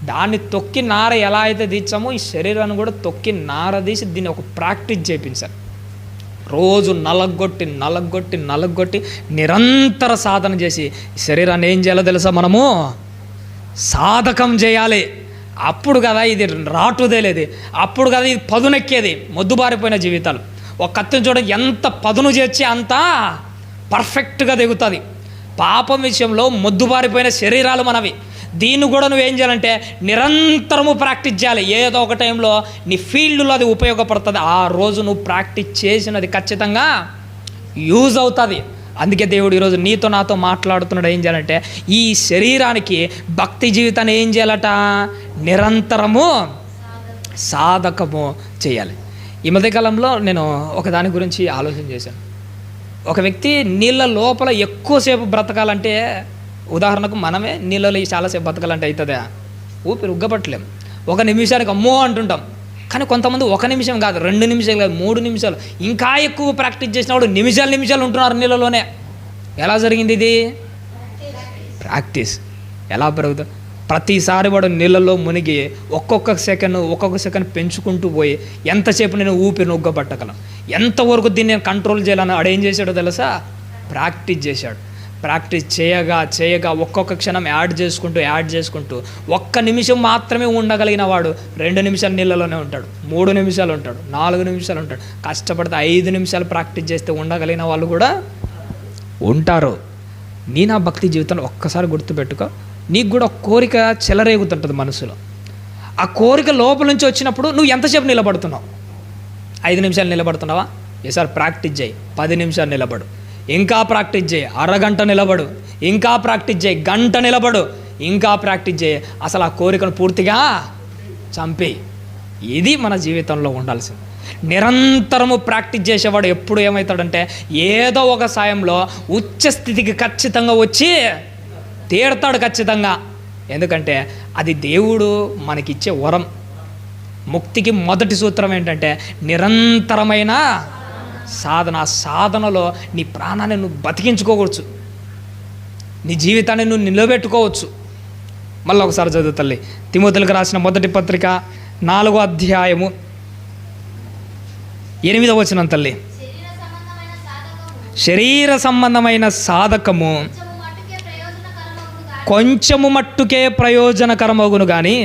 దాన్ని తొక్కి నార ఎలా అయితే తీర్చామో ఈ శరీరాన్ని కూడా తొక్కి నార తీసి దీన్ని ఒక ప్రాక్టీస్ చేయించారు. రోజు నలగొట్టి నిరంతర సాధన చేసి శరీరాన్ని ఏం చేయాలో తెలుసా? మనము సాధకం చేయాలి. అప్పుడు కదా ఇది రాటుదేలేది, అప్పుడు కదా ఇది పదునెక్కేది. మొద్దుబారిపోయిన జీవితాలు ఒక కత్తిని చూడ ఎంత పదును చేర్చి అంత పర్ఫెక్ట్గా దిగుతుంది. పాపం విషయంలో మొద్దుబారిపోయిన శరీరాలు మనవి. దీన్ని కూడా నువ్వేం చేయాలంటే నిరంతరము ప్రాక్టీస్ చేయాలి. ఏదో ఒక టైంలో నీ ఫీల్డ్లో అది ఉపయోగపడుతుంది. ఆ రోజు నువ్వు ప్రాక్టీస్ చేసినది ఖచ్చితంగా యూజ్ అవుతుంది. అందుకే దేవుడు ఈరోజు నీతో నాతో మాట్లాడుతున్నాడు. ఏం చేయాలంటే ఈ శరీరానికి భక్తి జీవితాన్ని ఏం చేయాలట? నిరంతరము సాధకము చేయాలి. ఈ మధ్యకాలంలో నేను ఒక దాని గురించి ఆలోచన చేశాను. ఒక వ్యక్తి నీళ్ళ లోపల ఎక్కువసేపు బ్రతకాలంటే, ఉదాహరణకు మనమే నీళ్ళలో చాలాసేపు బ్రతకాలంటే అవుతుందా? ఊపిరి ఉగ్గపట్టలేం. 1 నిమిషానికి అమ్మో అంటుంటాం. కానీ కొంతమంది 1 నిమిషం కాదు, 2 నిమిషాలు కాదు, 3 నిమిషాలు, ఇంకా ఎక్కువ ప్రాక్టీస్ చేసిన వాడు నిమిషాలు ఉంటున్నారు నీళ్ళలోనే. ఎలా జరిగింది ఇది? ప్రాక్టీస్. ఎలా పెరుగుతుంది? ప్రతిసారి వాడు నీళ్ళల్లో మునిగి ఒక్కొక్క సెకండ్ పెంచుకుంటూ పోయి ఎంతసేపు నేను ఊపిరిని ఉగ్గబట్టగలను, ఎంతవరకు దీన్ని నేను కంట్రోల్ చేయాలని ఆడేం చేశాడో తెలుసా? ప్రాక్టీస్ చేశాడు. ప్రాక్టీస్ చేయగా ఒక్కొక్క క్షణం యాడ్ చేసుకుంటూ 1 నిమిషం మాత్రమే ఉండగలిగిన వాడు 2 నిమిషాలు నీళ్ళలోనే ఉంటాడు, 3 నిమిషాలు ఉంటాడు, 4 నిమిషాలు ఉంటాడు. కష్టపడితే 5 నిమిషాలు ప్రాక్టీస్ చేస్తే ఉండగలిగిన వాళ్ళు కూడా ఉంటారు. నా భక్తి జీవితంలో ఒక్కసారి గుర్తుపెట్టుకో, నీకు కూడా ఒక కోరిక చెలరేగుతుంటుంది మనసులో. ఆ కోరిక లోపల నుంచి వచ్చినప్పుడు నువ్వు ఎంతసేపు నిలబడుతున్నావు? 5 నిమిషాలు నిలబడుతున్నావా? ఈసారి ప్రాక్టీస్ చేయి, 10 నిమిషాలు నిలబడు, ఇంకా ప్రాక్టీస్ చేయి, అరగంట నిలబడు, ఇంకా ప్రాక్టీస్ చేయి, గంట నిలబడు, ఇంకా ప్రాక్టీస్ చేయి. అసలు ఆ కోరికను పూర్తిగా చంపి. ఇది మన జీవితంలో ఉండాల్సింది. నిరంతరము ప్రాక్టీస్ చేసేవాడు ఎప్పుడు ఏమవుతాడంటే ఏదో ఒక సాయంలో ఉచ్చ స్థితికి ఖచ్చితంగా వచ్చి తీరుతాడు ఖచ్చితంగా. ఎందుకంటే అది దేవుడు మనకిచ్చే వరం. ముక్తికి మొదటి సూత్రం ఏంటంటే నిరంతరమైన సాధన. ఆ సాధనలో నీ ప్రాణాన్ని నువ్వు బతికించుకోవచ్చు, నీ జీవితాన్ని నువ్వు నిలబెట్టుకోవచ్చు. మళ్ళీ ఒకసారి చదువు తల్లి. తిమోతిలకు రాసిన మొదటి పత్రిక 4వ అధ్యాయము 8వ వచనం తల్లి. శరీర సంబంధమైన సాధకము కొంచెము మట్టుకే ప్రయోజనకరమగును కానీ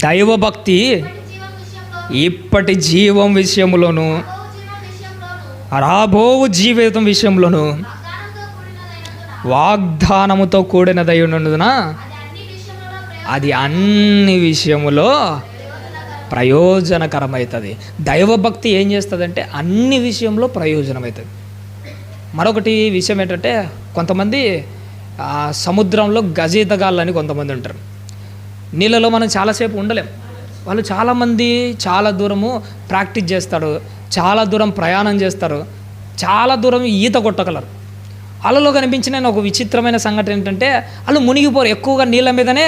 దైవభక్తి ఇప్పటి జీవం విషయంలోను రాబోవు జీవితం విషయంలోను వాగ్దానముతో కూడినదైనందున అది అన్ని విషయములో ప్రయోజనకరమవుతుంది. దైవభక్తి ఏం చేస్తుందంటే అన్ని విషయంలో ప్రయోజనమవుతుంది. మరొకటి విషయం ఏంటంటే కొంతమంది సముద్రంలో గజీతగాళ్ళని కొంతమంది ఉంటారు. నీళ్ళలో మనం చాలాసేపు ఉండలేం. వాళ్ళు చాలామంది చాలా దూరము ప్రాక్టీస్ చేస్తారు, చాలా దూరం ప్రయాణం చేస్తారు, చాలా దూరం ఈత కొట్టగలరు. వాళ్ళలో కనిపించిన ఒక విచిత్రమైన సంఘటన ఏంటంటే వాళ్ళు మునిగిపోరు, ఎక్కువగా నీళ్ళ మీదనే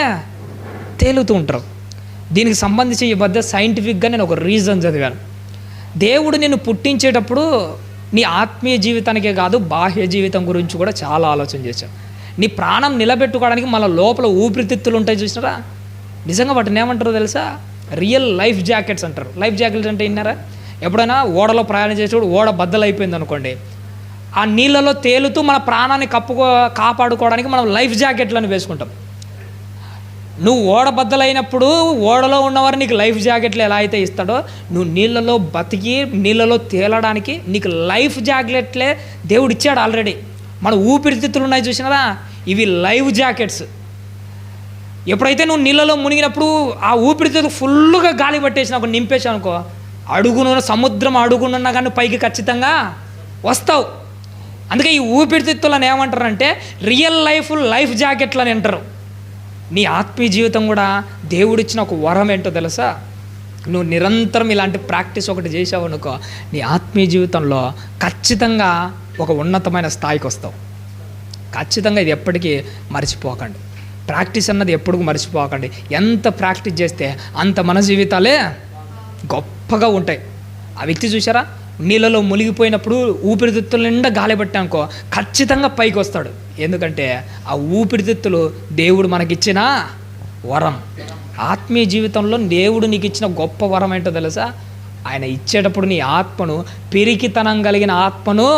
తేలుతూ ఉంటారు. దీనికి సంబంధించి ఈ మధ్య సైంటిఫిక్గా నేను ఒక రీజన్ చదివాను. దేవుడు నిన్ను పుట్టించేటప్పుడు నీ ఆత్మీయ జీవితానికే కాదు బాహ్య జీవితం గురించి కూడా చాలా ఆలోచన చేశాను. నీ ప్రాణం నిలబెట్టుకోవడానికి మన లోపల ఊపిరితిత్తులు ఉంటాయి చూసినారా? నిజంగా వాటిని ఏమంటారో తెలుసా? రియల్ లైఫ్ జాకెట్స్ అంటారు. లైఫ్ జాకెట్స్ అంటే విన్నారా? ఎప్పుడైనా ఓడలో ప్రయాణం చేసేటప్పుడు ఓడ బద్దలైపోయింది అనుకోండి, ఆ నీళ్ళలో తేలుతూ మన ప్రాణాన్ని కాపాడుకోవడానికి మనం లైఫ్ జాకెట్లను వేసుకుంటాం. నువ్వు ఓడ బద్దలైనప్పుడు ఓడలో ఉన్నవారు నీకు లైఫ్ జాకెట్లు ఎలా అయితే ఇస్తాడో, నువ్వు నీళ్ళలో బతికి నీళ్ళలో తేలడానికి నీకు లైఫ్ జాకెట్లే దేవుడు ఇచ్చాడు ఆల్రెడీ. మన ఊపిరితిత్తులు ఉన్నాయి చూసినారా? ఇవి లైఫ్ జాకెట్స్. ఎప్పుడైతే నువ్వు నీళ్ళలో మునిగినప్పుడు ఆ ఊపిరితిత్తులు ఫుల్గా గాలి పట్టేసిన ఒక నింపేసావు అనుకో, అడుగునున్న సముద్రం అడుగునున్నా కానీ పైకి ఖచ్చితంగా వస్తావు. అందుకే ఈ ఊపిరితిత్తులను ఏమంటారంటే రియల్ లైఫ్ జాకెట్లని అంటారు. నీ ఆత్మీయ జీవితం కూడా దేవుడిచ్చిన ఒక వరం ఏంటో తెలుసా? నువ్వు నిరంతరం ఇలాంటి ప్రాక్టీస్ ఒకటి చేసావు అనుకో, నీ ఆత్మీయ జీవితంలో ఖచ్చితంగా ఒక ఉన్నతమైన స్థాయికి వస్తావు. ఖచ్చితంగా ఇది ఎప్పటికీ మర్చిపోకండి. ప్రాక్టీస్ అన్నది ఎప్పుడు మర్చిపోకండి. ఎంత ప్రాక్టీస్ చేస్తే అంత మన జీవితాలే గొప్పగా ఉంటాయి. ఆ వ్యక్తి చూసారా? నీళ్ళలో మునిగిపోయినప్పుడు ఊపిరితిత్తుల నిండా గాలి పట్టానుకో ఖచ్చితంగా పైకి వస్తాడు. ఎందుకంటే ఆ ఊపిరితిత్తులు దేవుడు మనకిచ్చిన వరం. ఆత్మీయ జీవితంలో దేవుడు నీకు ఇచ్చిన గొప్ప వరం ఏంటో తెలుసా? ఆయన ఇచ్చేటప్పుడు నీ ఆత్మను, పిరికితనం కలిగిన ఆత్మను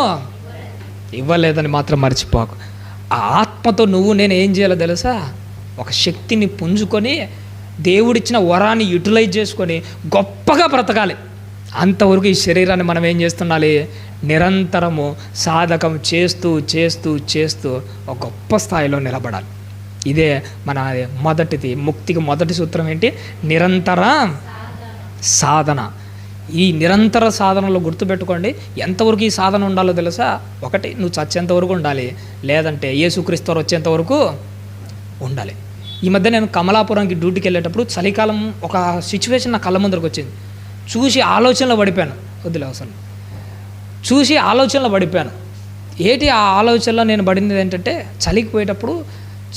ఇవ్వలేదని మాత్రం మర్చిపోకు. ఆ ఆత్మతో నేను ఏం చేయాలో తెలుసా? ఒక శక్తిని పుంజుకొని దేవుడిచ్చిన వరాన్ని యూటిలైజ్ చేసుకొని గొప్పగా బ్రతకాలి. అంతవరకు ఈ శరీరాన్ని మనం ఏం చేస్తుండాలి? నిరంతరము సాధకం చేస్తూ చేస్తూ చేస్తూ ఒక గొప్ప స్థాయిలో నిలబడాలి. ఇదే మన మొదటిది, ముక్తికి మొదటి సూత్రం ఏంటి? నిరంతర సాధన. ఈ నిరంతర సాధనలో గుర్తుపెట్టుకోండి, ఎంతవరకు ఈ సాధన ఉండాలో తెలుసా? ఒకటి, నువ్వు చచ్చేంత వరకు ఉండాలి, లేదంటే యేసుక్రీస్తు వచ్చేంత వరకు ఉండాలి. ఈ మధ్య నేను కమలాపురంకి డ్యూటీకి వెళ్ళేటప్పుడు చలికాలం ఒక సిచ్యువేషన్ నా కళ్ళ ముందరకు వచ్చింది. చూసి ఆలోచనలో పడిపోయాను. వద్దులే అవసరం. చూసి ఆలోచనలో పడిపోయాను. ఏంటి ఆ ఆలోచనలో నేను పడింది ఏంటంటే, చలికి పోయేటప్పుడు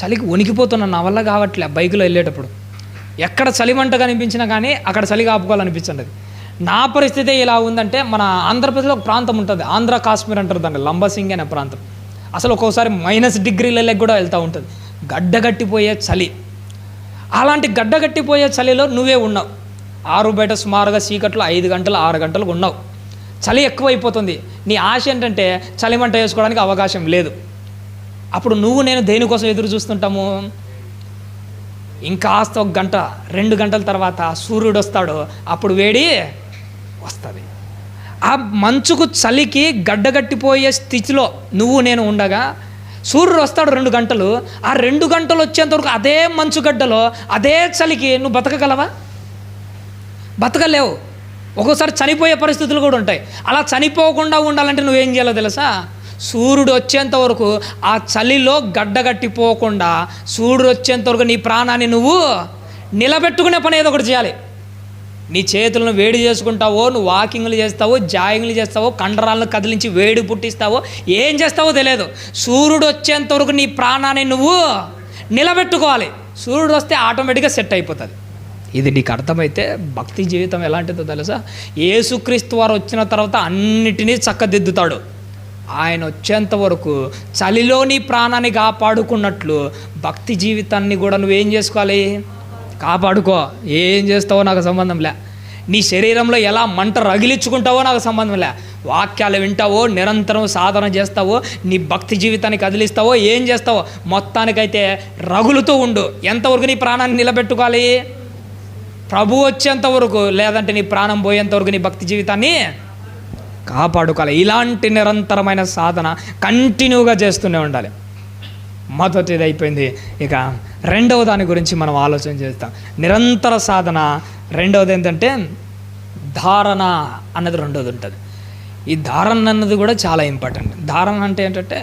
చలికి వణికిపోతున్నాను, నా వల్ల కావట్లే. బైకులో వెళ్ళేటప్పుడు ఎక్కడ చలిమంట కనిపించినా కానీ అక్కడ చలి కాపుకోవాలనిపించండి. నా పరిస్థితి ఎలా ఉందంటే, మన ఆంధ్రప్రదేశ్లో ఒక ప్రాంతం ఉంటుంది, ఆంధ్ర కాశ్మీర్ అంటారు దాన్ని, లంబసింగి అనే ప్రాంతం. అసలు ఒక్కోసారి -డిగ్రీలకి కూడా వెళ్తూ ఉంటుంది. గడ్డగట్టిపోయే చలి. అలాంటి గడ్డగట్టిపోయే చలిలో నువ్వే ఉన్నావు. ఆరు బయట సుమారుగా చీకట్లో 5 గంటలు 6 గంటలకు ఉన్నావు. చలి ఎక్కువైపోతుంది. నీ ఆశ ఏంటంటే చలిమంట వేసుకోవడానికి అవకాశం లేదు. అప్పుడు నేను దేనికోసం ఎదురు చూస్తుంటాము? ఇంకాస్త 1 గంట 2 గంటల తర్వాత సూర్యుడు వస్తాడు, అప్పుడు వేడి వస్తుంది. ఆ మంచుకు చలికి గడ్డగట్టిపోయే స్థితిలో నేను ఉండగా సూర్యుడు వస్తాడు 2 గంటలు. ఆ 2 గంటలు వచ్చేంతవరకు అదే మంచుగడ్డలో అదే చలికి నువ్వు బతకగలవా? బతకలేవు. ఒక్కోసారి చనిపోయే పరిస్థితులు కూడా ఉంటాయి. అలా చనిపోకుండా ఉండాలంటే నువ్వేం చేయాలో తెలుసా? సూర్యుడు వచ్చేంత వరకు ఆ చలిలో గడ్డగట్టిపోకుండా సూర్యుడు వచ్చేంత వరకు నీ ప్రాణాన్ని నువ్వు నిలబెట్టుకునే పని ఏదో ఒకటి చేయాలి. నీ చేతులను వేడి చేసుకుంటావో, నువ్వు వాకింగ్లు చేస్తావో, జాగింగ్లు చేస్తావో, కండరాలను కదిలించి వేడి పుట్టిస్తావో, ఏం చేస్తావో తెలియదు. సూర్యుడు వచ్చేంత వరకు నీ ప్రాణాన్ని నువ్వు నిలబెట్టుకోవాలి. సూర్యుడు వస్తే ఆటోమేటిక్గా సెట్ అయిపోతుంది. ఇది నీకు అర్థమైతే భక్తి జీవితం ఎలాంటిదో తెలుసా? యేసుక్రీస్తు వారు వచ్చిన తర్వాత అన్నిటినీ చక్కదిద్దుతాడు. ఆయన వచ్చేంత వరకు చలిలో నీ ప్రాణాన్ని కాపాడుకున్నట్లు భక్తి జీవితాన్ని కూడా నువ్వేం చేసుకోవాలి? కాపాడుకో. ఏం చేస్తావో నాకు సంబంధం లే. నీ శరీరంలో ఎలా మంట రగిలించుకుంటావో నాకు సంబంధం లే. వాక్యాలు వింటావో, నిరంతరం సాధన చేస్తావో, నీ భక్తి జీవితాన్ని కదిలిస్తావో, ఏం చేస్తావో మొత్తానికైతే రగులుతూ ఉండు. ఎంతవరకు నీ ప్రాణాన్ని నిలబెట్టుకోవాలి? ప్రభు వచ్చేంత వరకు, లేదంటే నీ ప్రాణం పోయేంత వరకు నీ భక్తి జీవితాన్ని కాపాడుకోవాలి. ఇలాంటి నిరంతరమైన సాధన కంటిన్యూగా చేస్తూనే ఉండాలి. మొదటిది అయిపోయింది. ఇక రెండవ దాని గురించి మనం ఆలోచన చేస్తాం. నిరంతర సాధన. రెండవది ఏంటంటే ధారణ అన్నది రెండోది ఉంటుంది. ఈ ధారణ అన్నది కూడా చాలా ఇంపార్టెంట్. ధారణ అంటే ఏంటంటే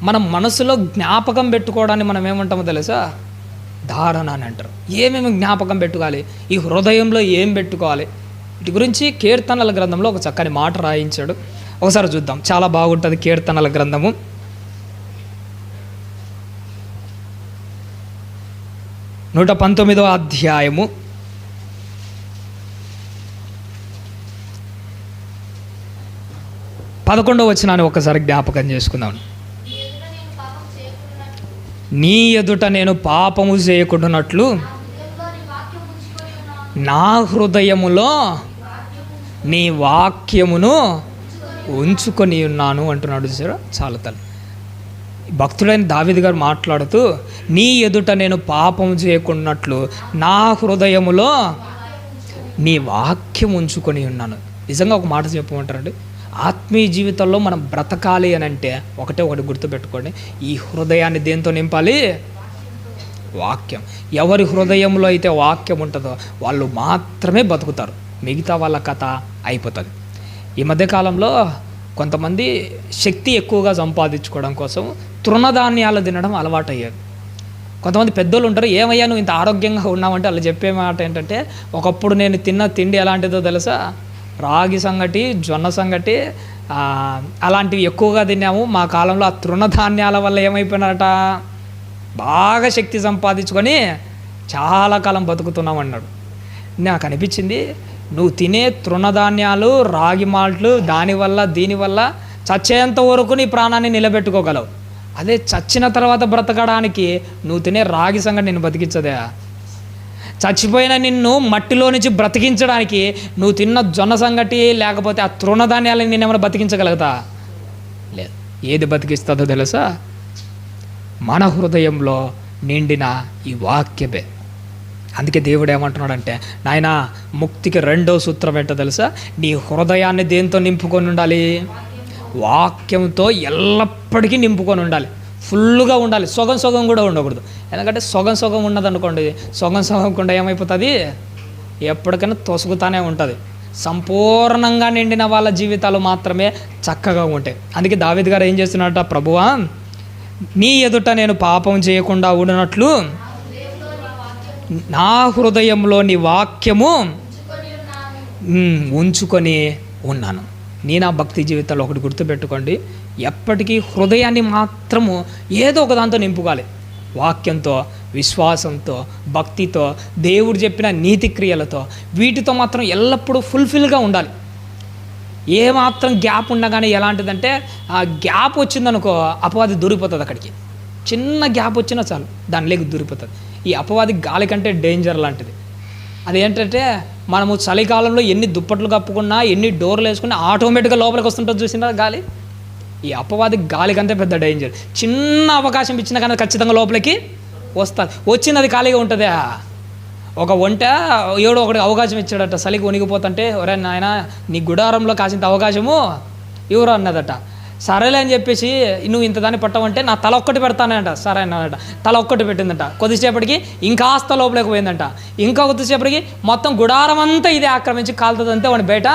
మనం మనసులో జ్ఞాపకం పెట్టుకోవడాన్ని మనం ఏమంటామో తెలుసా? ధారణ అని అంటారు. ఏమేమి జ్ఞాపకం పెట్టుకోవాలి? ఈ హృదయంలో ఏం పెట్టుకోవాలి? వీటి గురించి కీర్తనల గ్రంథంలో ఒక చక్కని మాట రాయించాడు. ఒకసారి చూద్దాం, చాలా బాగుంటుంది. కీర్తనల గ్రంథము 119వ అధ్యాయము 11వ వచనాన్ని ఒకసారి జ్ఞాపకం చేసుకుందాం. నీ ఎదుట నేను పాపము చేయకుండానట్లు నా హృదయములో నీ వాక్యమును ఉంచుకొని ఉన్నాను అంటున్నాడు. చూసారా, చాలా తల్లి. భక్తుడైన దావీదు గారు మాట్లాడుతూ, నీ ఎదుట నేను పాపము చేయకుండానట్లు నా హృదయములో నీ వాక్యం ఉంచుకొని ఉన్నాను. నిజంగా ఒక మాట చెప్పమంటారండి, ఆత్మీయ జీవితంలో మనం బ్రతకాలి అని అంటే ఒకటి గుర్తుపెట్టుకోండి. ఈ హృదయాన్ని దేంతో నింపాలి? వాక్యం. ఎవరి హృదయంలో అయితే వాక్యం ఉంటుందో వాళ్ళు మాత్రమే బతుకుతారు. మిగతా వాళ్ళ కథ అయిపోతుంది. ఈ మధ్యకాలంలో కొంతమంది శక్తి ఎక్కువగా సంపాదించుకోవడం కోసం తృణధాన్యాలు తినడం అలవాటు అయ్యారు. కొంతమంది పెద్దోళ్ళు ఉంటారు, ఏమయ్యా నువ్వు ఇంత ఆరోగ్యంగా ఉన్నావంటే వాళ్ళు చెప్పే మాట ఏంటంటే, ఒకప్పుడు నేను తిన్న తిండి ఎలాంటిదో తెలుసా? రాగి సంగటి, జొన్న సంగటి, అలాంటివి ఎక్కువగా తిన్నాము. మా కాలంలో ఆ తృణధాన్యాల వల్ల ఏమైపోయినారట, బాగా శక్తి సంపాదించుకొని చాలా కాలం బతుకుతున్నాం అన్నాడు. నాకు అనిపించింది, నువ్వు తినే తృణధాన్యాలు, రాగి మాల్ట్లు, దీనివల్ల చచ్చేంత వరకు నీ ప్రాణాన్ని నిలబెట్టుకోగలవు. అదే చచ్చిన తర్వాత బ్రతకడానికి నువ్వు తినే రాగి సంగటి నిన్ను బతికించదే. చచ్చిపోయిన నిన్ను మట్టిలో నుంచి బ్రతికించడానికి నువ్వు తిన్న జొన్న సంగటి లేకపోతే ఆ తృణధాన్యాలను నిన్నేమైనా బతికించగలుగుతా? లేదు. ఏది బతికిస్తుందో తెలుసా? మన హృదయంలో నిండిన ఈ వాక్యమే. అందుకే దేవుడు ఏమంటున్నాడంటే, నాయనా ముక్తికి రెండో సూత్రం ఏంటో తెలుసా? నీ హృదయాన్ని దేంతో నింపుకొని ఉండాలి? వాక్యంతో ఎల్లప్పటికీ నింపుకొని ఉండాలి. ఫుల్గా ఉండాలి. సగం కూడా ఉండకూడదు. ఎందుకంటే సగం ఉన్నదనుకోండి, సగం కుండా ఏమైపోతుంది? ఎప్పటికైనా తొసుగుతానే ఉంటుంది. సంపూర్ణంగా నిండిన వాళ్ళ జీవితాలు మాత్రమే చక్కగా ఉంటాయి. అందుకే దావీదు గారు ఏం చేస్తున్నాడట? ప్రభువా, నీ ఎదుట నేను పాపం చేయకుండా ఉండినట్లు నా హృదయంలో నీ వాక్యము ఉంచుకొని ఉన్నాను. నా భక్తి జీవితంలో ఒకటి గుర్తుపెట్టుకోండి, ఎప్పటికీ హృదయాన్ని మాత్రము ఏదో ఒక దాంతో నింపుకోవాలి. వాక్యంతో, విశ్వాసంతో, భక్తితో, దేవుడు చెప్పిన నీతి క్రియలతో, వీటితో మాత్రం ఎల్లప్పుడూ ఫుల్ఫిల్గా ఉండాలి. ఏమాత్రం గ్యాప్ ఉండగానే ఎలాంటిదంటే, ఆ గ్యాప్ వచ్చిందనుకో అపవాది దూరిపోతుంది. అక్కడికి చిన్న గ్యాప్ వచ్చినా చాలు దానిలోకి దూరిపోతుంది. ఈ అపవాది గాలి కంటే డేంజర్ లాంటిది. అదేంటంటే, మనము చలికాలంలో ఎన్ని దుప్పట్లు కప్పుకున్నా, ఎన్ని డోర్లు వేసుకున్నా ఆటోమేటిక్గా లోపలికి వస్తుంటుంది. చూసినా గాలి. ఈ అపవాది గాలి కంటే పెద్ద డేంజర్. చిన్న అవకాశం ఇచ్చినా కానీ ఖచ్చితంగా లోపలికి వస్తుంది. వచ్చింది అది ఖాళీగా ఉంటుందా? ఒక ఒకటి అవకాశం ఇచ్చాడట, చలికి వణిగిపోతుంటే, ఒరే నాయన నీ గుడారంలో కాసింత అవకాశము ఎవరు అన్నదట. సరేలే అని చెప్పేసి, నువ్వు ఇంత దాన్ని పట్టమంటే నా తల ఒక్కటి పెడతానంట. సరే అన్నదట. తల ఒక్కటి పెట్టిందంట. కొద్దిసేపటికి ఇంకాస్త లోపలికి పోయిందంట. ఇంకా కొద్దిసేపటికి మొత్తం గుడారం అంతా ఇదే ఆక్రమించి కాలుతుందంటే వాడిని బయట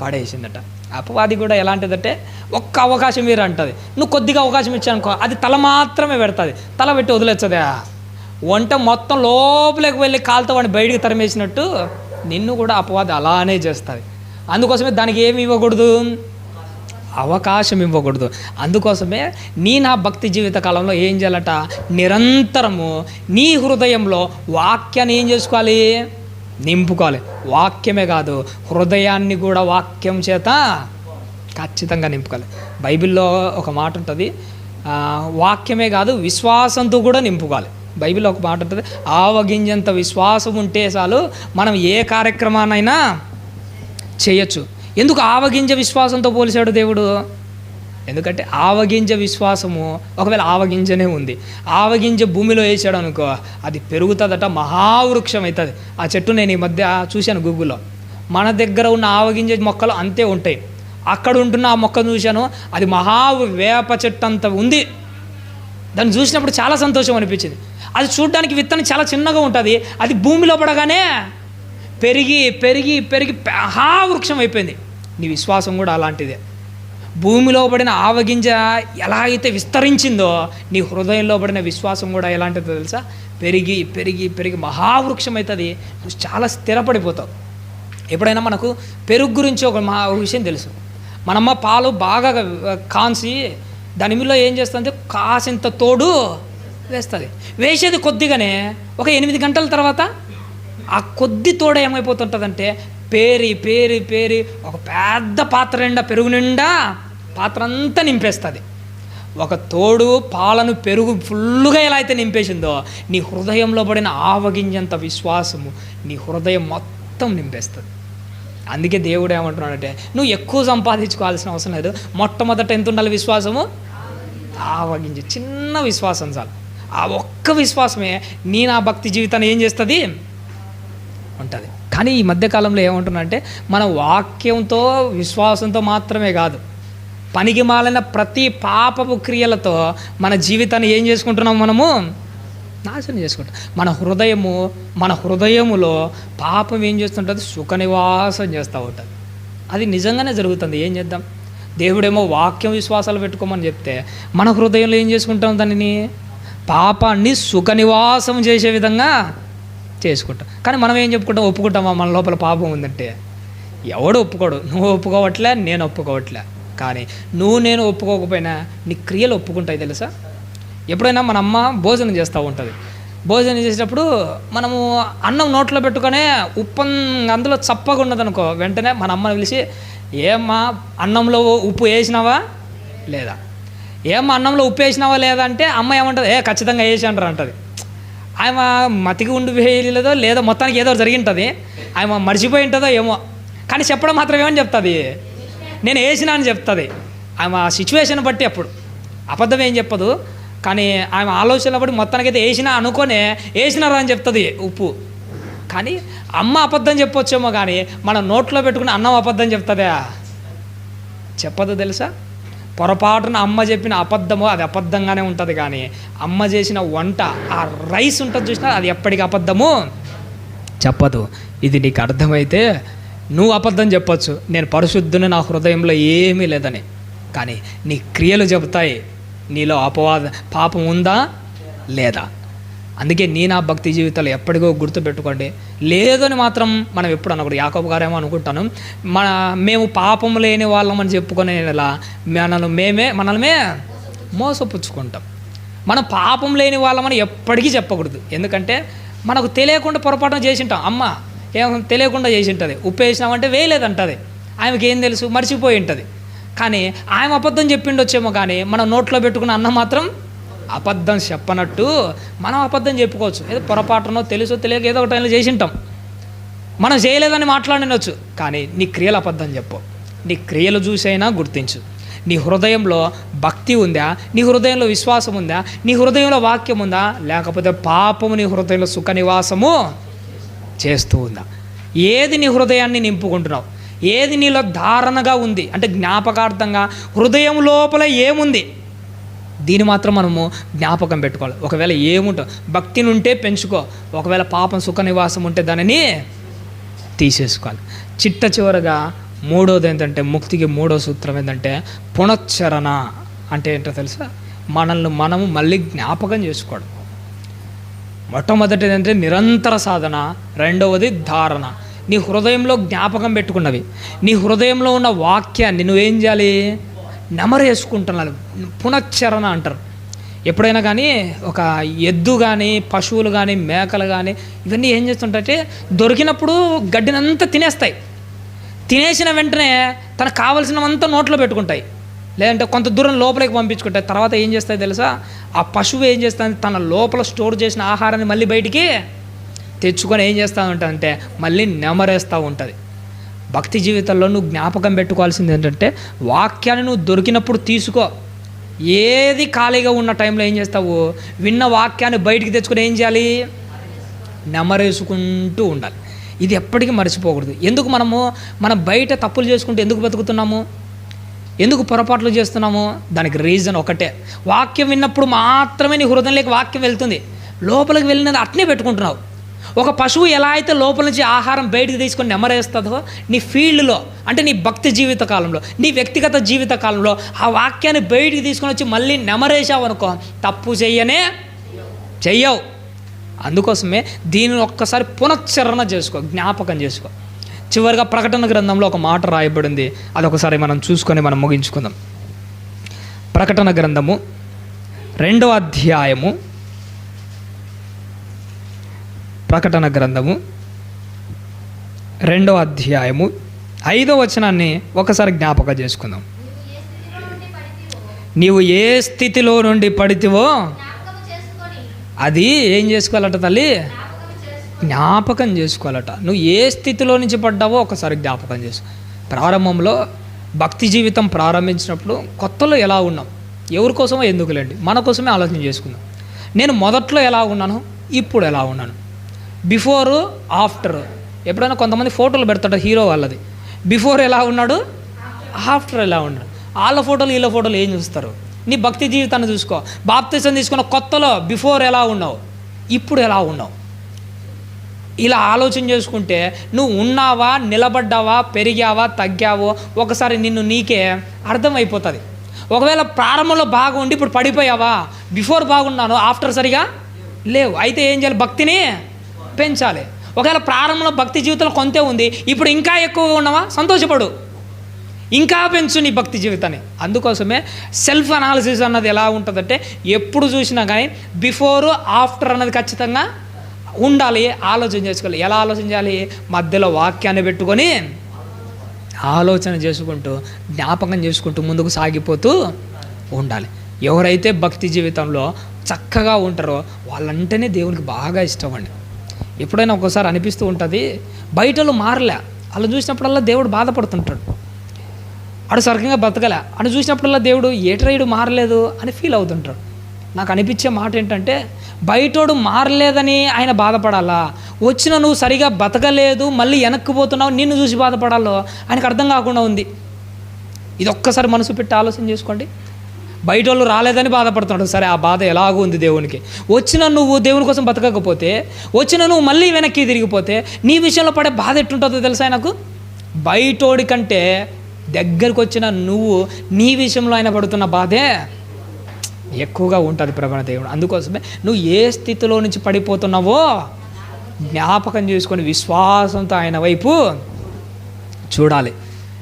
పడేసిందట. అపవాది కూడా ఎలాంటిదంటే, ఒక్క అవకాశం మీరు అంటుంది, నువ్వు కొద్దిగా అవకాశం ఇచ్చానుకో అది తల మాత్రమే పెడుతుంది. తల పెట్టి వదిలేచ్చదా? వంట మొత్తం లోపలికి వెళ్ళి కాలుతో వాడిని బయటికి తరిమేసినట్టు నిన్ను కూడా అపవాది అలానే చేస్తుంది. అందుకోసమే దానికి ఏమి ఇవ్వకూడదు? అవకాశం ఇవ్వకూడదు. అందుకోసమే నా భక్తి జీవిత కాలంలో ఏం చేయాలట? నిరంతరము నీ హృదయంలో వాక్యాన్ని ఏం చేసుకోవాలి? నింపుకోవాలి. వాక్యమే కాదు, హృదయాన్ని కూడా వాక్యం చేత ఖచ్చితంగా నింపుకోవాలి. బైబిల్లో ఒక మాట ఉంటుంది, వాక్యమే కాదు విశ్వాసంతో కూడా నింపుకోవాలి. బైబిల్లో ఒక మాట ఉంటుంది, ఆవగింజంత విశ్వాసం ఉంటే చాలు మనం ఏ కార్యక్రమాన్నైనా చేయొచ్చు. ఎందుకు ఆవగింజ విశ్వాసంతో పోల్చాడు దేవుడు? ఎందుకంటే ఆవగింజ విశ్వాసము, ఒకవేళ ఆవగింజనే ఉంది, ఆవగింజ భూమిలో వేసాడు అనుకో అది పెరుగుతుందట, మహావృక్షం అవుతుంది. ఆ చెట్టు నేను ఈ మధ్య చూశాను గూగుల్లో. మన దగ్గర ఉన్న ఆవగింజ మొక్కలు అంతే ఉంటాయి. అక్కడ ఉంటున్న ఆ మొక్కను చూశాను, అది వేప చెట్టు అంత ఉంది. దాన్ని చూసినప్పుడు చాలా సంతోషం అనిపించింది. అది చూడడానికి విత్తనం చాలా చిన్నగా ఉంటుంది, అది భూమిలో పడగానే పెరిగి పెరిగి పెరిగి మహావృక్షం అయిపోయింది. నీ విశ్వాసం కూడా అలాంటిదే. భూమిలో పడిన ఆవగింజ ఎలా అయితే విస్తరించిందో, నీ హృదయంలో పడిన విశ్వాసం కూడా ఎలాంటిదో తెలుసా? పెరిగి పెరిగి పెరిగి మహావృక్షం అవుతుంది. నువ్వు చాలా స్థిరపడిపోతావు. ఎప్పుడైనా మనకు పెరుగు గురించి ఒక విషయం తెలుసు. మనమ్మ పాలు బాగా కాంచి దాని మీలో ఏం చేస్తుంది? కాసింత తోడు వేస్తుంది. వేసేది కొద్దిగానే, ఒక 8 గంటల తర్వాత ఆ కొద్ది తోడ ఏమైపోతుంటుందంటే పేరి పేరి పేరి ఒక పెద్ద పాత్ర నిండా, పెరుగు నిండా పాత్ర అంతా నింపేస్తుంది. ఒక తోడు పాలను పెరుగు ఫుల్లుగా ఎలా అయితే నింపేసిందో, నీ హృదయంలో పడిన ఆవగింజంత విశ్వాసము నీ హృదయం మొత్తం నింపేస్తుంది. అందుకే దేవుడు ఏమంటున్నాడంటే, నువ్వు ఎక్కువ సంపాదించుకోవాల్సిన అవసరం లేదు. మొట్టమొదట ఎంత ఉండాలి? విశ్వాసము. ఆవగింజ చిన్న విశ్వాసం చాలు. ఆ ఒక్క విశ్వాసమే నా భక్తి జీవితాన్ని ఏం చేస్తుంది? ఉంటుంది. కానీ ఈ మధ్యకాలంలో ఏమంటున్నారంటే, మన వాక్యంతో విశ్వాసంతో మాత్రమే కాదు, పనికి మాలిన ప్రతి పాపపు క్రియలతో మన జీవితాన్ని ఏం చేసుకుంటున్నాం? మనము నాశనం చేసుకుంటాం. మన హృదయములో పాపం ఏం చేస్తుంటుంది? సుఖ నివాసం చేస్తూ ఉంటుంది. అది నిజంగానే జరుగుతుంది. ఏం చేద్దాం? దేవుడేమో వాక్యం విశ్వాసాలు పెట్టుకోమని చెప్తే, మన హృదయంలో ఏం చేసుకుంటాం? దానిని పాపాన్ని సుఖ నివాసం చేసే విధంగా చేసుకుంటాం. కానీ మనం ఏం చెప్పుకుంటాం? ఒప్పుకుంటామా మన లోపల పాపం ఉందంటే? ఎవడు ఒప్పుకోడు. నువ్వు ఒప్పుకోవట్లే, నేను ఒప్పుకోవట్లే. కానీ నేను ఒప్పుకోకపోయినా నీ క్రియలు ఒప్పుకుంటాయి తెలుసా? ఎప్పుడైనా మన అమ్మ భోజనం చేస్తూ ఉంటుంది, భోజనం చేసేటప్పుడు మనము అన్నం నోట్లో పెట్టుకొని ఉప్పు అందులో చప్పగా ఉన్నదనుకో, వెంటనే మన అమ్మని పిలిచి, ఏమ్మా అన్నంలో ఉప్పు వేసినావా లేదా, ఏమ్మా అన్నంలో ఉప్పు వేసినావా లేదా అంటే అమ్మ ఏమంటుంది, ఖచ్చితంగా వేసి అంటారు అంటది. ఆమె మతికి ఉండి వేయలేదో లేదో మొత్తానికి ఏదో జరిగింటుంది, ఆమె మర్చిపోయి ఉంటుందో ఏమో, కానీ చెప్పడం మాత్రం ఏమని చెప్తుంది, నేను వేసినా అని చెప్తుంది. ఆమె సిచ్యువేషన్ బట్టి అప్పుడు అబద్ధం ఏం చెప్పదు, కానీ ఆమె ఆలోచనలు బట్టి మొత్తానికైతే వేసినా అనుకోనే వేసినారా అని చెప్తుంది ఉప్పు. కానీ అమ్మ అబద్ధం చెప్పొచ్చేమో, కానీ మన నోట్లో పెట్టుకుని అన్నం అబద్ధం చెప్తుందా, చెప్పదు తెలుసా. పొరపాటున అమ్మ చెప్పిన అబద్ధమో అది అబద్ధంగానే ఉంటుంది, కానీ అమ్మ చేసిన వంట ఆ రైస్ ఉంటుంది చూసినా అది ఎప్పటికీ అబద్ధము చెప్పదు. ఇది నీకు అర్థమైతే నువ్వు అబద్ధం చెప్పొచ్చు, నేను పరిశుద్ధుని, నా హృదయంలో ఏమీ లేదని, కానీ నీ క్రియలు చెబుతాయి నీలో పాపం ఉందా లేదా. అందుకే నా భక్తి జీవితాలు ఎప్పటికో గుర్తుపెట్టుకోండి. లేదని మాత్రం మనం ఎప్పుడు అనకూడదు. యాకోబు గారేమో అనుకుంటాను, మేము పాపం లేని వాళ్ళమని చెప్పుకునేలా మనల్ని మోసపుచ్చుకుంటాం. మనం పాపం లేని వాళ్ళమని ఎప్పటికీ చెప్పకూడదు. ఎందుకంటే మనకు తెలియకుండా పొరపాటున చేసింటాం. అమ్మ ఏమో తెలియకుండా చేసి ఉంటుంది, ఉప్పు వేసినామంటే వేయలేదంటుంది, ఆమెకి ఏం తెలుసు, మర్చిపోయి ఉంటుంది. కానీ ఆమె అబద్ధం చెప్పిండొచ్చేమో, కానీ మనం నోట్లో పెట్టుకున్న అన్నం మాత్రం అబద్ధం చెప్పనట్టు మనం అబద్ధం చెప్పుకోవచ్చు. ఏదో పొరపాటునో తెలుసో తెలియక ఏదో ఒక టైంలో చేసి ఉంటాం, మనం చేయలేదని మాట్లాడినొచ్చు, కానీ నీ క్రియలు అబద్ధం చెప్పు. నీ క్రియలు చూసైనా గుర్తించు. నీ హృదయంలో భక్తి ఉందా, నీ హృదయంలో విశ్వాసం ఉందా, నీ హృదయంలో వాక్యం ఉందా, లేకపోతే పాపము నీ హృదయంలో సుఖ నివాసము చేస్తూ ఉందా. ఏది నీ హృదయాన్ని నింపుకుంటున్నావు, ఏది నీలో ధారణగా ఉంది అంటే జ్ఞాపకార్థంగా హృదయం లోపల ఏముంది, దీన్ని మాత్రం మనము జ్ఞాపకం పెట్టుకోవాలి. ఒకవేళ ఏముంటో భక్తిని ఉంటే పెంచుకో, ఒకవేళ పాపం సుఖ నివాసం ఉంటే దానిని తీసేసుకోవాలి. చిట్ట చివరగా మూడోది ఏంటంటే, ముక్తికి మూడో సూత్రం ఏంటంటే పునశ్చరణ. అంటే ఏంటో తెలుసా, మనల్ని మనము మళ్ళీ జ్ఞాపకం చేసుకోవడం. మొట్టమొదటిది ఏంటంటే నిరంతర సాధన, రెండవది ధారణ. నీ హృదయంలో జ్ఞాపకం పెట్టుకున్నవి, నీ హృదయంలో ఉన్న వాక్యాన్ని నువ్వేం చేయాలి, నెమరేసుకుంటున్నాను. పునశ్చరణ అంటారు. ఎప్పుడైనా కానీ ఒక ఎద్దు కానీ, పశువులు కానీ, మేకలు కానీ ఇవన్నీ ఏం చేస్తుంటాయంటే దొరికినప్పుడు గడ్డినంతా తినేస్తాయి. తినేసిన వెంటనే తనకు కావలసినవంతా నోట్లో పెట్టుకుంటాయి, లేదంటే కొంత దూరం లోపలికి పంపించుకుంటాయి. తర్వాత ఏం చేస్తాయి తెలుసా, ఆ పశువు ఏం చేస్తుంది, తన లోపల స్టోర్ చేసిన ఆహారాన్ని మళ్ళీ బయటికి తెచ్చుకొని ఏం చేస్తూ ఉంటుందంటే మళ్ళీ నెమరేస్తూ ఉంటుంది. భక్తి జీవితంలో నువ్వు జ్ఞాపకం పెట్టుకోవాల్సింది ఏంటంటే, వాక్యాన్ని నువ్వు దొరికినప్పుడు తీసుకో. ఏది ఖాళీగా ఉన్న టైంలో ఏం చేస్తావు, విన్న వాక్యాన్ని బయటికి తెచ్చుకొని ఏం చేయాలి, నెమరేసుకుంటూ ఉండాలి. ఇది ఎప్పటికీ మర్చిపోకూడదు. ఎందుకు మనం బయట తప్పులు చేసుకుంటూ ఎందుకు బతుకుతున్నాము, ఎందుకు పొరపాట్లు చేస్తున్నాము, దానికి రీజన్ ఒకటే. వాక్యం విన్నప్పుడు మాత్రమే నీ హృదయంలోకి వాక్యం వెళ్తుంది, లోపలికి వెళ్ళినది అట్నే పెట్టుకుంటున్నావు. ఒక పశువు ఎలా అయితే లోపల నుంచి ఆహారం బయటికి తీసుకొని నెమరేస్తుందో, నీ ఫీల్డ్లో అంటే నీ భక్తి జీవిత కాలంలో, నీ వ్యక్తిగత జీవిత కాలంలో ఆ వాక్యాన్ని బయటికి తీసుకొని వచ్చి మళ్ళీ నెమరేసావు అనుకో, తప్పు చెయ్యవు. అందుకోసమే దీనిని ఒక్కసారి పునశ్చరణ చేసుకో, జ్ఞాపకం చేసుకో. చివరిగా ప్రకటన గ్రంథంలో ఒక మాట రాయబడింది, అదొకసారి మనం చూసుకొని మనం ముగించుకుందాం. ప్రకటన గ్రంథము 2వ అధ్యాయము, ప్రకటన గ్రంథము 2వ అధ్యాయము 5వ వచనాన్ని ఒకసారి జ్ఞాపకం చేసుకుందాం. నీవు ఏ స్థితిలో నుండి పడితివో అది ఏం చేసుకోవాలట తల్లి, జ్ఞాపకం చేసుకోవాలట. నువ్వు ఏ స్థితిలో నుంచి పడ్డావో ఒకసారి జ్ఞాపకం చేసుకో. ప్రారంభంలో భక్తి జీవితం ప్రారంభించినప్పుడు కొత్తలో ఎలా ఉన్నాం, ఎవరి కోసమో ఎందుకులేండి, మన కోసమే ఆలోచన చేసుకుందాం. నేను మొదట్లో ఎలా ఉన్నాను, ఇప్పుడు ఎలా ఉన్నాను, బిఫోరు ఆఫ్టర్. ఎప్పుడైనా కొంతమంది ఫోటోలు పెడతాడు హీరో వాళ్ళది, బిఫోర్ ఎలా ఉన్నాడు, ఆఫ్టర్ ఎలా ఉన్నాడు. వాళ్ళ ఫోటోలు వీళ్ళ ఫోటోలు ఏం చూస్తారు, నీ భక్తి జీవితాన్ని చూసుకో. బాప్తిసం తీసుకున్న కొత్తలో బిఫోర్ ఎలా ఉన్నావు, ఇప్పుడు ఎలా ఉన్నావు, ఇలా ఆలోచన చేసుకుంటే నువ్వు ఉన్నావా, నిలబడ్డావా, పెరిగావా, తగ్గావో ఒకసారి నిన్ను నీకే అర్థమైపోతుంది. ఒకవేళ ప్రారంభంలో బాగా ఉండి ఇప్పుడు పడిపోయావా, బిఫోర్ బాగున్నాను ఆఫ్టర్ సరిగా లేవు, అయితే ఏం చేయాలి, భక్తిని పెంచాలి. ఒకవేళ ప్రారంభంలో భక్తి జీవితంలో కొంతే ఉంది, ఇప్పుడు ఇంకా ఎక్కువగా ఉన్నావా, సంతోషపడు. ఇంకా పెంచు నీ భక్తి జీవితాన్ని. అందుకోసమే సెల్ఫ్ అనాలిసిస్ అన్నది ఎలా ఉంటుందంటే, ఎప్పుడు చూసినా కానీ బిఫోర్ ఆఫ్టర్ అన్నది ఖచ్చితంగా ఉండాలి. ఆలోచన చేసుకోవాలి. ఎలా ఆలోచన చేయాలి? మధ్యలో వాక్యాన్ని పెట్టుకొని ఆలోచన చేసుకుంటూ జ్ఞాపకం చేసుకుంటూ ముందుకు సాగిపోతూ ఉండాలి. ఎవరైతే భక్తి జీవితంలో చక్కగా ఉంటారో వాళ్ళంటేనే దేవునికి బాగా ఇష్టం అండి. ఎప్పుడైనా ఒక్కోసారి అనిపిస్తూ ఉంటుంది, బయటలో మారలే, అలా చూసినప్పుడల్లా దేవుడు బాధపడుతుంటాడు. అడు సరిగ్గా బతకలే అని చూసినప్పుడల్లా దేవుడు ఏట్రైడు మారలేదు అని ఫీల్ అవుతుంటాడు. నాకు అనిపించే మాట ఏంటంటే, బయటోడు మారలేదని ఆయన బాధపడాలా, వచ్చిన నువ్వు సరిగా బతకలేదు మళ్ళీ వెనక్కిపోతున్నావు నిన్ను చూసి బాధపడాలో ఆయనకు అర్థం కాకుండా ఉంది. ఇది ఒక్కసారి మనసు పెట్టి ఆలోచన చేసుకోండి. బయట వాళ్ళు రాలేదని బాధపడుతున్నాడు, సరే ఆ బాధ ఎలాగూ ఉంది దేవునికి. వచ్చిన నువ్వు దేవుని కోసం బతకకపోతే, వచ్చిన నువ్వు మళ్ళీ వెనక్కి తిరిగిపోతే నీ విషయంలో పడే బాధ ఎట్టుంటుందో తెలుసా ఆయనకు. బయటోడి కంటే దగ్గరికి వచ్చిన నువ్వు నీ విషయంలో ఆయన పడుతున్న బాధే ఎక్కువగా ఉంటుంది ప్రభు దేవుడు. అందుకోసమే నువ్వు ఏ స్థితిలో నుంచి పడిపోతున్నావో జ్ఞాపకం చేసుకొని విశ్వాసంతో ఆయన వైపు చూడాలి.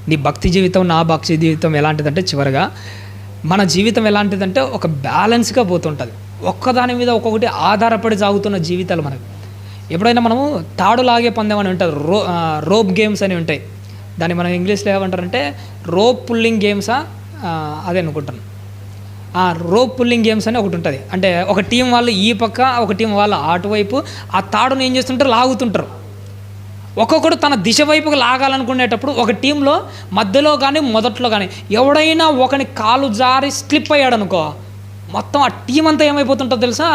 నీ భక్తి జీవితం, నా భక్తి జీవితం ఎలాంటిదంటే, చివరిగా మన జీవితం ఎలాంటిదంటే ఒక బ్యాలెన్స్గా పోతుంటుంది. ఒక్కదాని మీద ఒక్కొక్కటి ఆధారపడి సాగుతున్న జీవితాలు మనకు. ఎప్పుడైనా మనము తాడు లాగే పందెం అని ఉంటుంది, రోప్ గేమ్స్ అని ఉంటాయి. దాన్ని మనం ఇంగ్లీష్లో ఏమంటారంటే రోప్ పుల్లింగ్ గేమ్సా అదే అనుకుంటాను. రోప్ పుల్లింగ్ గేమ్స్ అని ఒకటి ఉంటుంది. అంటే ఒక టీం వాళ్ళు ఈ పక్క, ఒక టీం వాళ్ళు అటువైపు ఆ తాడును ఏం చేస్తుంటారు, లాగుతుంటారు. ఒక్కొక్కడు తన దిశ వైపుగా లాగాలనుకునేటప్పుడు ఒక టీంలో మధ్యలో కానీ మొదట్లో కానీ ఎవడైనా ఒకని కాలు జారి స్లిప్ అయ్యాడు అనుకో, మొత్తం ఆ టీం అంతా ఏమైపోతుంటుందో తెలుసా,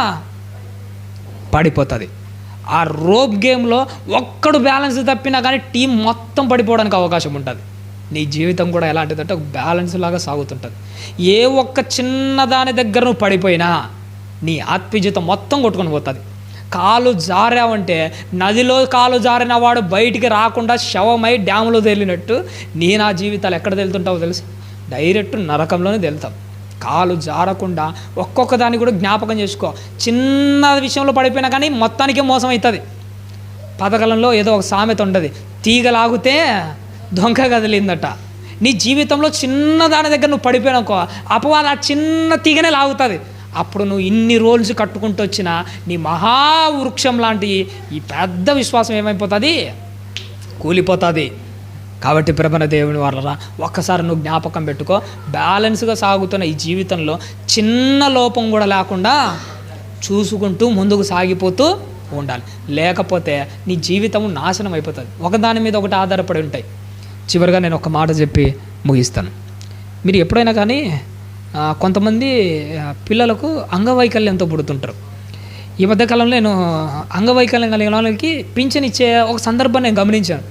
పడిపోతుంది. ఆ రోప్ గేమ్లో ఒక్కడు బ్యాలెన్స్ తప్పినా కానీ టీం మొత్తం పడిపోవడానికి అవకాశం ఉంటుంది. నీ జీవితం కూడా ఎలాంటిదంటే ఒక బ్యాలెన్స్ లాగా సాగుతుంటుంది. ఏ ఒక్క చిన్న దాని దగ్గర నువ్వు పడిపోయినా నీ ఆత్మీయ జీవితం మొత్తం కొట్టుకొని పోతుంది. కాలు జారావంటే నదిలో కాలు జారిన వాడు బయటికి రాకుండా శవమై డ్యాములో తేలినట్టు నీ నా జీవితాలు ఎక్కడ తేలుతుంటావో తెలుసు, డైరెక్ట్ నరకంలోనే తేలుతాం. కాలు జారకుండా ఒక్కొక్క దాన్ని కూడా జ్ఞాపకం చేసుకో. చిన్న విషయంలో పడిపోయినా కానీ మొత్తానికే మోసం అవుతుంది. పథకాలంలో ఏదో ఒక సామెత ఉండదు, తీగలాగితే దొంగ కదిలిందట. నీ జీవితంలో చిన్న దాని దగ్గర నువ్వు పడిపోయినాకో అపవాదం ఆ చిన్న తీగనే లాగుతుంది. అప్పుడు నువ్వు ఇన్ని రోజులు కట్టుకుంటూ వచ్చిన నీ మహావృక్షం లాంటి ఈ పెద్ద విశ్వాసం ఏమైపోతుంది, కూలిపోతుంది. కాబట్టి ప్రభన దేవుని వల్ల ఒక్కసారి నువ్వు జ్ఞాపకం పెట్టుకో, బ్యాలెన్స్గా సాగుతున్న ఈ జీవితంలో చిన్న లోపం కూడా లేకుండా చూసుకుంటూ ముందుకు సాగిపోతూ ఉండాలి. లేకపోతే నీ జీవితం నాశనం అయిపోతుంది. ఒకదాని మీద ఒకటి ఆధారపడి ఉంటాయి. చివరిగా నేను ఒక మాట చెప్పి ముగిస్తాను. మీరు ఎప్పుడైనా కానీ కొంతమంది పిల్లలకు అంగవైకల్యంతో పుడుతుంటారు. ఈ మధ్యకాలంలో నేను అంగవైకల్యం కలిగిన వాళ్ళకి పింఛన్ ఇచ్చే ఒక సందర్భాన్ని నేను గమనించాను.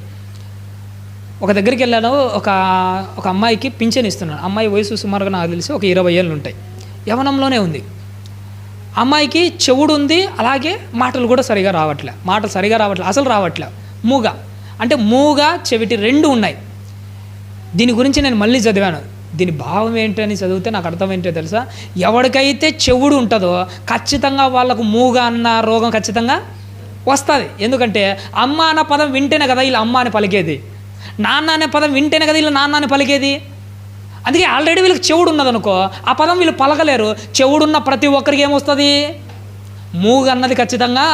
ఒక దగ్గరికి వెళ్ళాను, ఒక అమ్మాయికి పింఛన్ ఇస్తున్నాను. అమ్మాయి వయసు సుమారుగా నాకు తెలిసి ఒక 20 ఏళ్ళు ఉంటాయి, యవ్వనంలోనే ఉంది. అమ్మాయికి చెవుడు ఉంది, అలాగే మాటలు కూడా సరిగా రావట్లే, అసలు రావట్లే. మూగ అంటే మూగ చెవిటి 2 ఉన్నాయి. దీని గురించి నేను మళ్ళీ చదివాను. దీని భావం ఏంటని చదివితే నాకు అర్థం ఏంటో తెలుసా, ఎవరికైతే చెవుడు ఉంటుందో ఖచ్చితంగా వాళ్ళకు మూగ అన్న రోగం ఖచ్చితంగా వస్తుంది. ఎందుకంటే అమ్మ అన్న పదం వింటేనే కదా వీళ్ళు అమ్మ అని పలికేది, నాన్న అనే పదం వింటేనే కదా వీళ్ళు నాన్న అని పలికేది. అందుకే ఆల్రెడీ వీళ్ళకి చెవుడు ఉన్నదనుకో ఆ పదం వీళ్ళు పలకలేరు. చెవుడున్న ప్రతి ఒక్కరికి ఏమొస్తుంది, మూగ అన్నది ఖచ్చితంగా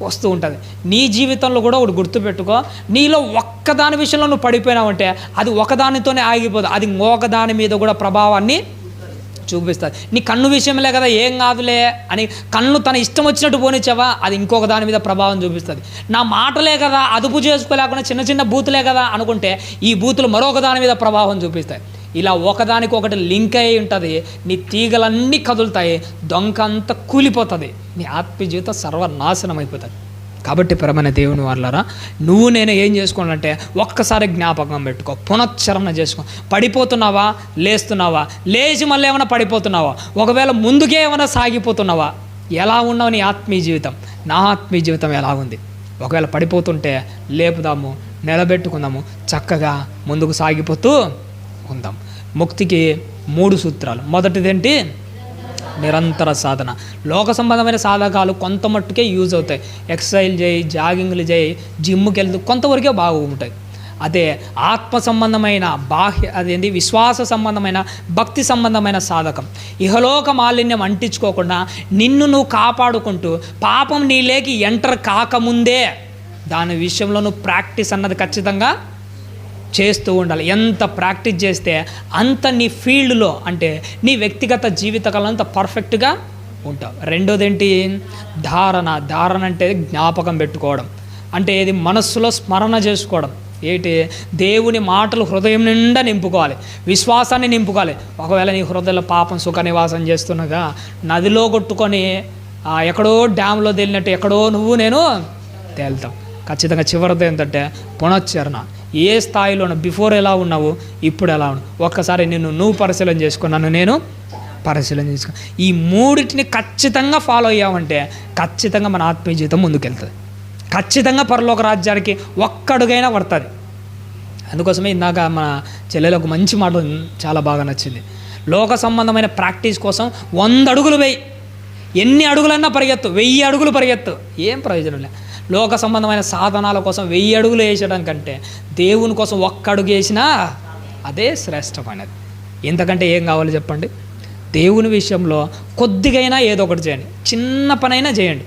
వస్తూ ఉంటుంది. నీ జీవితంలో కూడా ఒకటి గుర్తుపెట్టుకో, నీలో ఒక్కదాని విషయంలో నువ్వు పడిపోయినావంటే అది ఒకదానితోనే ఆగిపోదు, అది ఇంకొకదాని మీద కూడా ప్రభావాన్ని చూపిస్తుంది. నీ కన్ను విషయంలే కదా ఏం కాదులే అని కన్ను తన ఇష్టం వచ్చినట్టు పోనిచ్చావా, అది ఇంకొక దాని మీద ప్రభావం చూపిస్తుంది. నా మాటలే కదా అదుపు చేసుకోలేకుండా చిన్న చిన్న బూతులే కదా అనుకుంటే ఈ బూతులు మరొక దాని మీద ప్రభావం చూపిస్తాయి. ఇలా ఒకదానికి ఒకటి లింక్ అయి ఉంటుంది. నీ తీగలన్నీ కదులుతాయి, దొంగ అంతా కూలిపోతుంది, నీ ఆత్మీయ జీవితం సర్వనాశనం అయిపోతుంది. కాబట్టి పరమైన దేవుని వాళ్ళారా, నువ్వు నేను ఏం చేసుకోవాలంటే ఒక్కసారి జ్ఞాపకం పెట్టుకో, పునశ్చరణ చేసుకో. పడిపోతున్నావా, లేస్తున్నావా, లేచి మళ్ళీ ఏమైనా పడిపోతున్నావా, ఒకవేళ ముందుకే ఏమైనా సాగిపోతున్నావా, ఎలా ఉన్నావు నీ ఆత్మీయ జీవితం, నా ఆత్మీయ జీవితం ఎలా ఉంది. ఒకవేళ పడిపోతుంటే లేపుదాము, నిలబెట్టుకుందాము, చక్కగా ముందుకు సాగిపోతూ ఉందాం. ముక్తికి 3 సూత్రాలు. మొదటిదేంటి, నిరంతర సాధన. లోక సంబంధమైన సాధకాలు కొంత మట్టుకే యూజ్ అవుతాయి. ఎక్సర్సైజ్ చేయి, జాగింగ్లు చేయి, జిమ్కి వెళ్తూ కొంతవరకే బాగుంటాయి. అదే ఆత్మ సంబంధమైన అదేంటి విశ్వాస సంబంధమైన భక్తి సంబంధమైన సాధకం. ఇహలోక మాలిన్యం అంటించుకోకుండా నిన్ను నువ్వు కాపాడుకుంటూ పాపం నీలోకి ఎంటర్ కాకముందే దాని విషయంలో నువ్వు ప్రాక్టీస్ అన్నది ఖచ్చితంగా చేస్తూ ఉండాలి. ఎంత ప్రాక్టీస్ చేస్తే అంత నీ ఫీల్డ్లో అంటే నీ వ్యక్తిగత జీవితకాలం అంత పర్ఫెక్ట్గా ఉంటావు. రెండోది ఏంటి? ధారణ అంటే జ్ఞాపకం పెట్టుకోవడం, అంటే ఇది మనస్సులో స్మరణ చేసుకోవడం. ఏంటి? దేవుని మాటలు హృదయం నిండా నింపుకోవాలి, విశ్వాసాన్ని నింపుకోవాలి. ఒకవేళ నీ హృదయంలో పాపం సుఖ నివాసం చేస్తున్నగా నదిలో కొట్టుకొని ఎక్కడో డ్యామ్లో తేలినట్టు ఎక్కడో నేను తేలుతాం. ఖచ్చితంగా చివరిది ఏంటంటే పునశ్చరణ. ఏ స్థాయిలోనూ బిఫోర్ ఎలా ఉన్నావు, ఇప్పుడు ఎలా ఉన్నావు, ఒక్కసారి నువ్వు పరిశీలన చేసుకున్నాను, నేను పరిశీలన చేసుకో. ఈ మూడింటిని ఖచ్చితంగా ఫాలో అయ్యామంటే ఖచ్చితంగా మన ఆత్మీయ జీవితం ముందుకెళ్తుంది. ఖచ్చితంగా పరలోక రాజ్యానికి ఒక్కడుగైనా పడుతుంది. అందుకోసమే ఇందాక మన చెల్లెలు ఒక మంచి మాట చాలా బాగా నచ్చింది. లోక సంబంధమైన ప్రాక్టీస్ కోసం 100 అడుగులు వేయి, ఎన్ని అడుగులన్నా పరిగెత్తు, 1000 అడుగులు పరిగెత్తు, ఏం ప్రయోజనం లేదు. లోక సంబంధమైన సాధనాల కోసం 1000 అడుగులు వేసడం కంటే దేవుని కోసం 1 అడుగు వేసినా అదే శ్రేష్టమైనది. ఇంతకంటే ఏం కావాలి చెప్పండి? దేవుని విషయంలో కొద్దిగైనా ఏదో ఒకటి చేయండి, చిన్న పనైనా చేయండి.